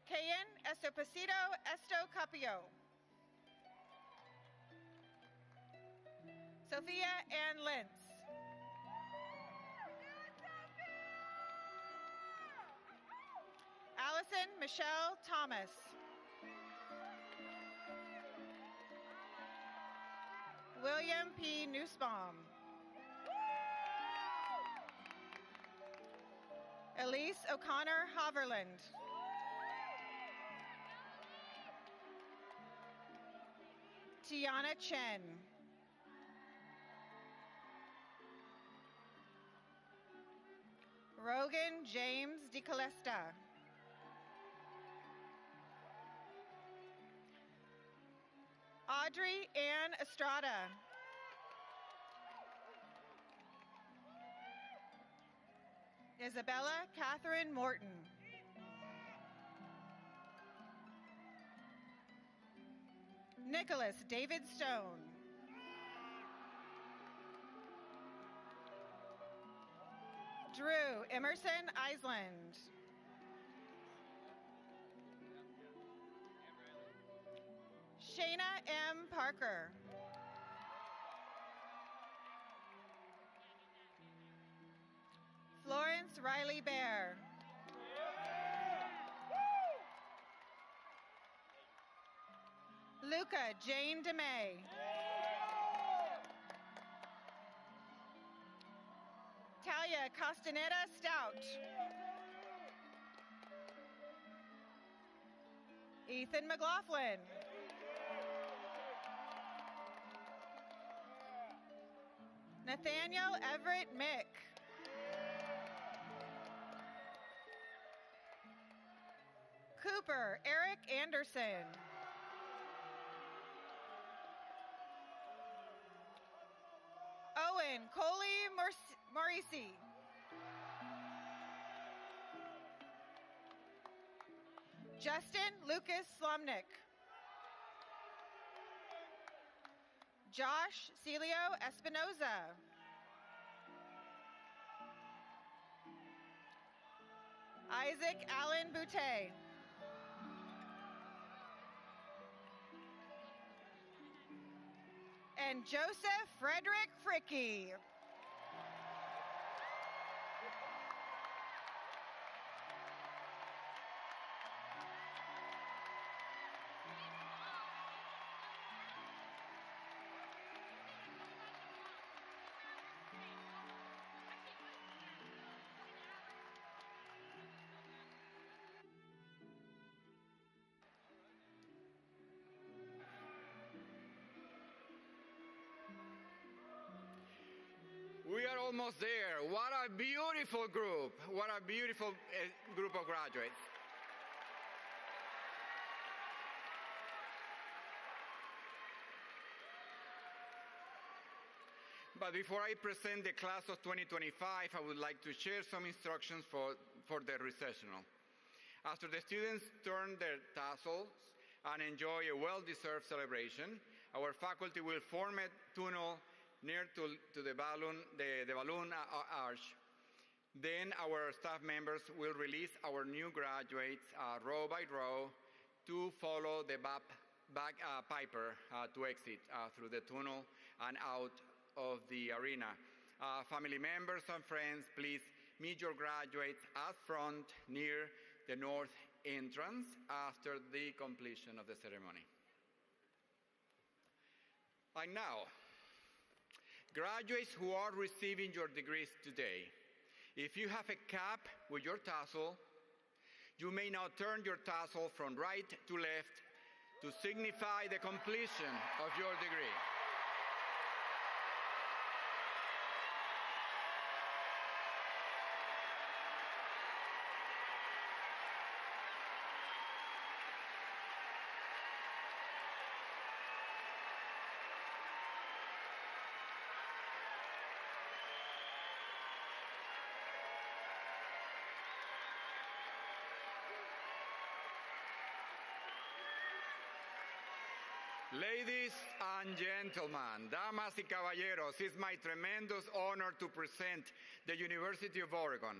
Speaker 18: Kayan Estopacito Esto Capio. Sophia Ann Lentz. Allison Michelle Thomas. William P. Nussbaum. Elise O'Connor Haverland. Tiana Chen. Rogan James DiCalesta. Audrey Ann Estrada. Isabella Catherine Morton. Nicholas David Stone. Drew Emerson Island. Shayna M. Parker. Florence Riley Bear. Luca Jane DeMay. Talia Castaneda Stout. Ethan McLaughlin. Nathaniel Everett Mick. Cooper Eric Anderson. Owen Coley Morisi. Justin Lucas Slomnick. Josh Celio Espinoza. Isaac Allen Boutte. And Joseph Frederick Fricky.
Speaker 3: We are almost there. What a beautiful group. What a beautiful group of graduates. But before I present the class of 2025, I would like to share some instructions for the recessional. After the students turn their tassels and enjoy a well-deserved celebration, our faculty will form a tunnel near to the balloon arch. Then our staff members will release our new graduates row by row to follow the piper to exit through the tunnel and out of the arena. Family members and friends, please meet your graduates at front near the north entrance after the completion of the ceremony. And now, Graduates who are receiving your degrees today, if you have a cap with your tassel, you may now turn your tassel from right to left to signify the completion of your degree. Ladies and gentlemen, damas y caballeros, it's my tremendous honor to present the University of Oregon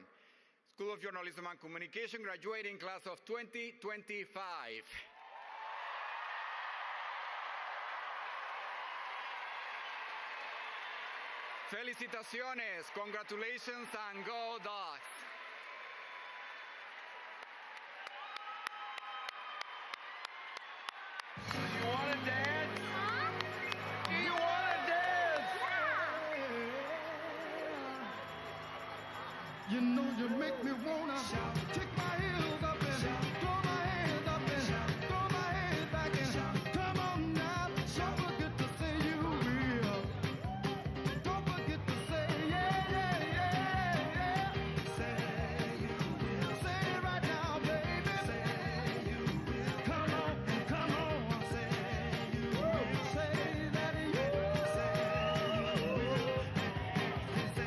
Speaker 3: School of Journalism and Communication graduating class of 2025. Felicitaciones, congratulations, and go Dogs!
Speaker 2: You want to dance? Do you want to dance? You know you make me wanna kick my heels up and throw my hands up and throw my hands back and come on now. Don't forget to say you will. Don't forget to say yeah, yeah, yeah, yeah. Say you will. Say it right now, baby. Say you will. Come on, come on. Say you will. Say that you will. Say you will.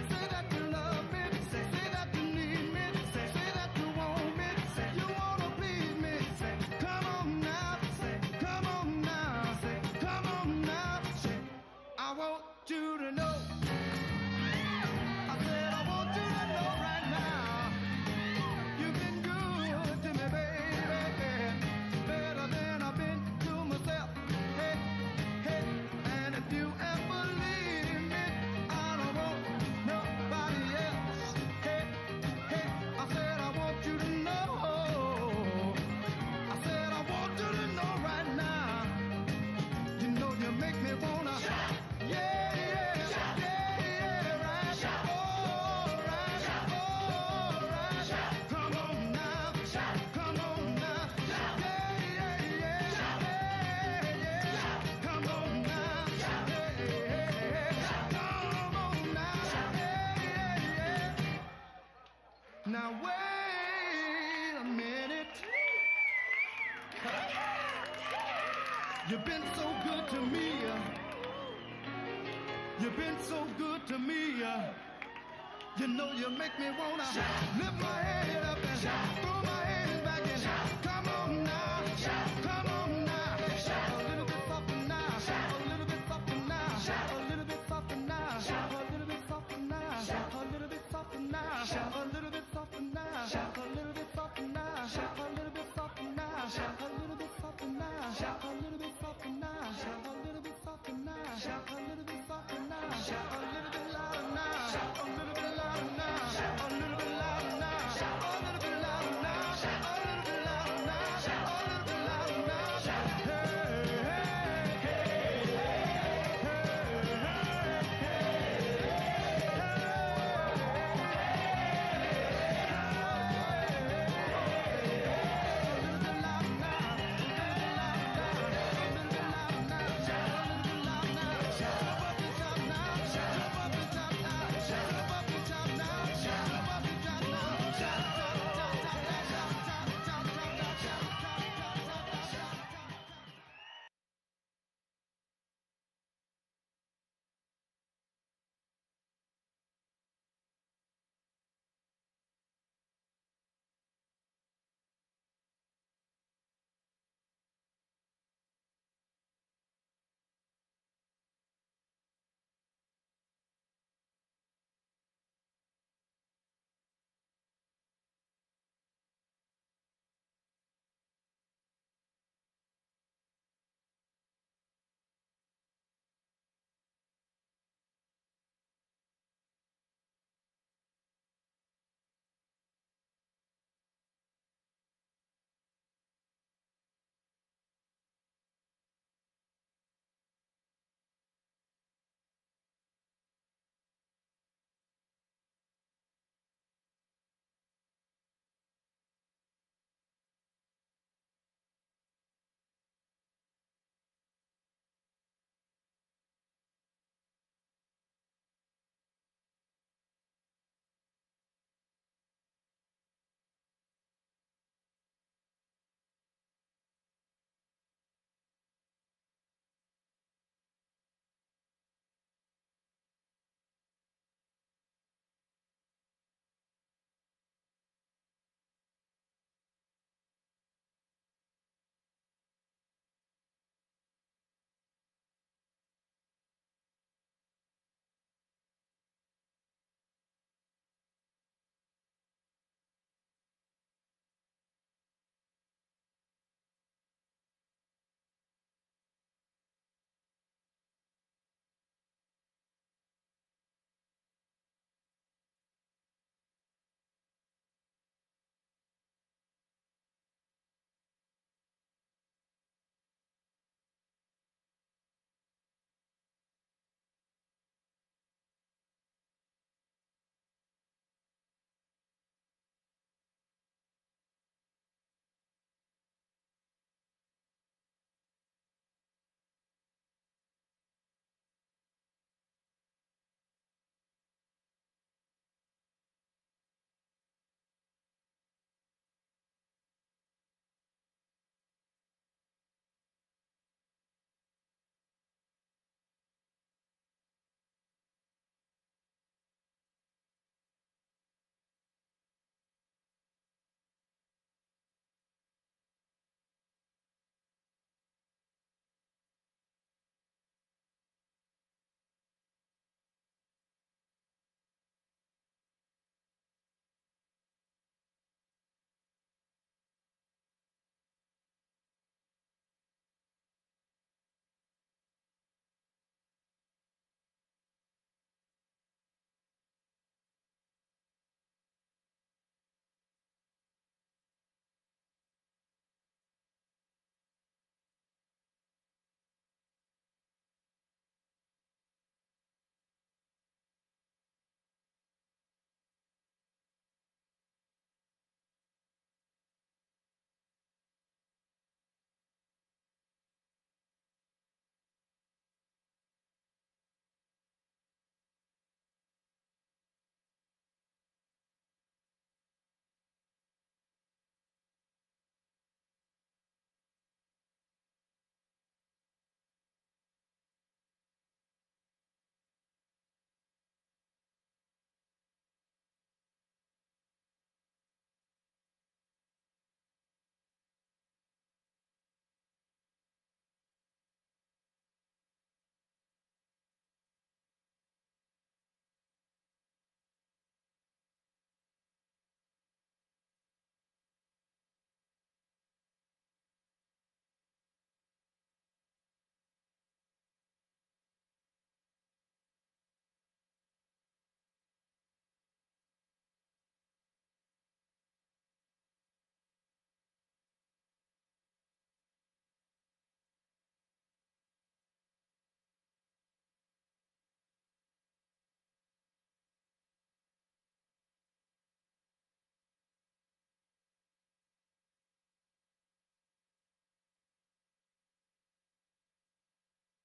Speaker 2: Say that you love me. Say that you need me. Say that you want me. You wanna please me. Come on now. Come on now. Come on now. I want you to know. I said I want you to know right now. You've been good to me, baby. Better than I've been to myself. Hey, hey. And if you ever leave me, I don't want nobody else. Hey, hey. I said I want you to know. I said I want you to know right now. You know you make me wanna. Yeah, yeah, yeah, yeah, right. All right, all right. Come on now, come on now. Yeah, yeah, yeah, yeah, yeah. Come on now, yeah, yeah, yeah. Come on now, yeah, yeah, yeah. Now wait a minute. You've been so good to me. You've been so good to me. You know you make me wanna lift my head up and throw my hands back and come on now, come on now. A little bit softer now, a little bit softer now, a little bit softer now, a little bit softer now, a little bit softer now, a little bit softer now, a little bit softer now, a little bit softer now, a little bit softer now, a little bit softer now, a little bit softer now, a little bit softer now, a little bit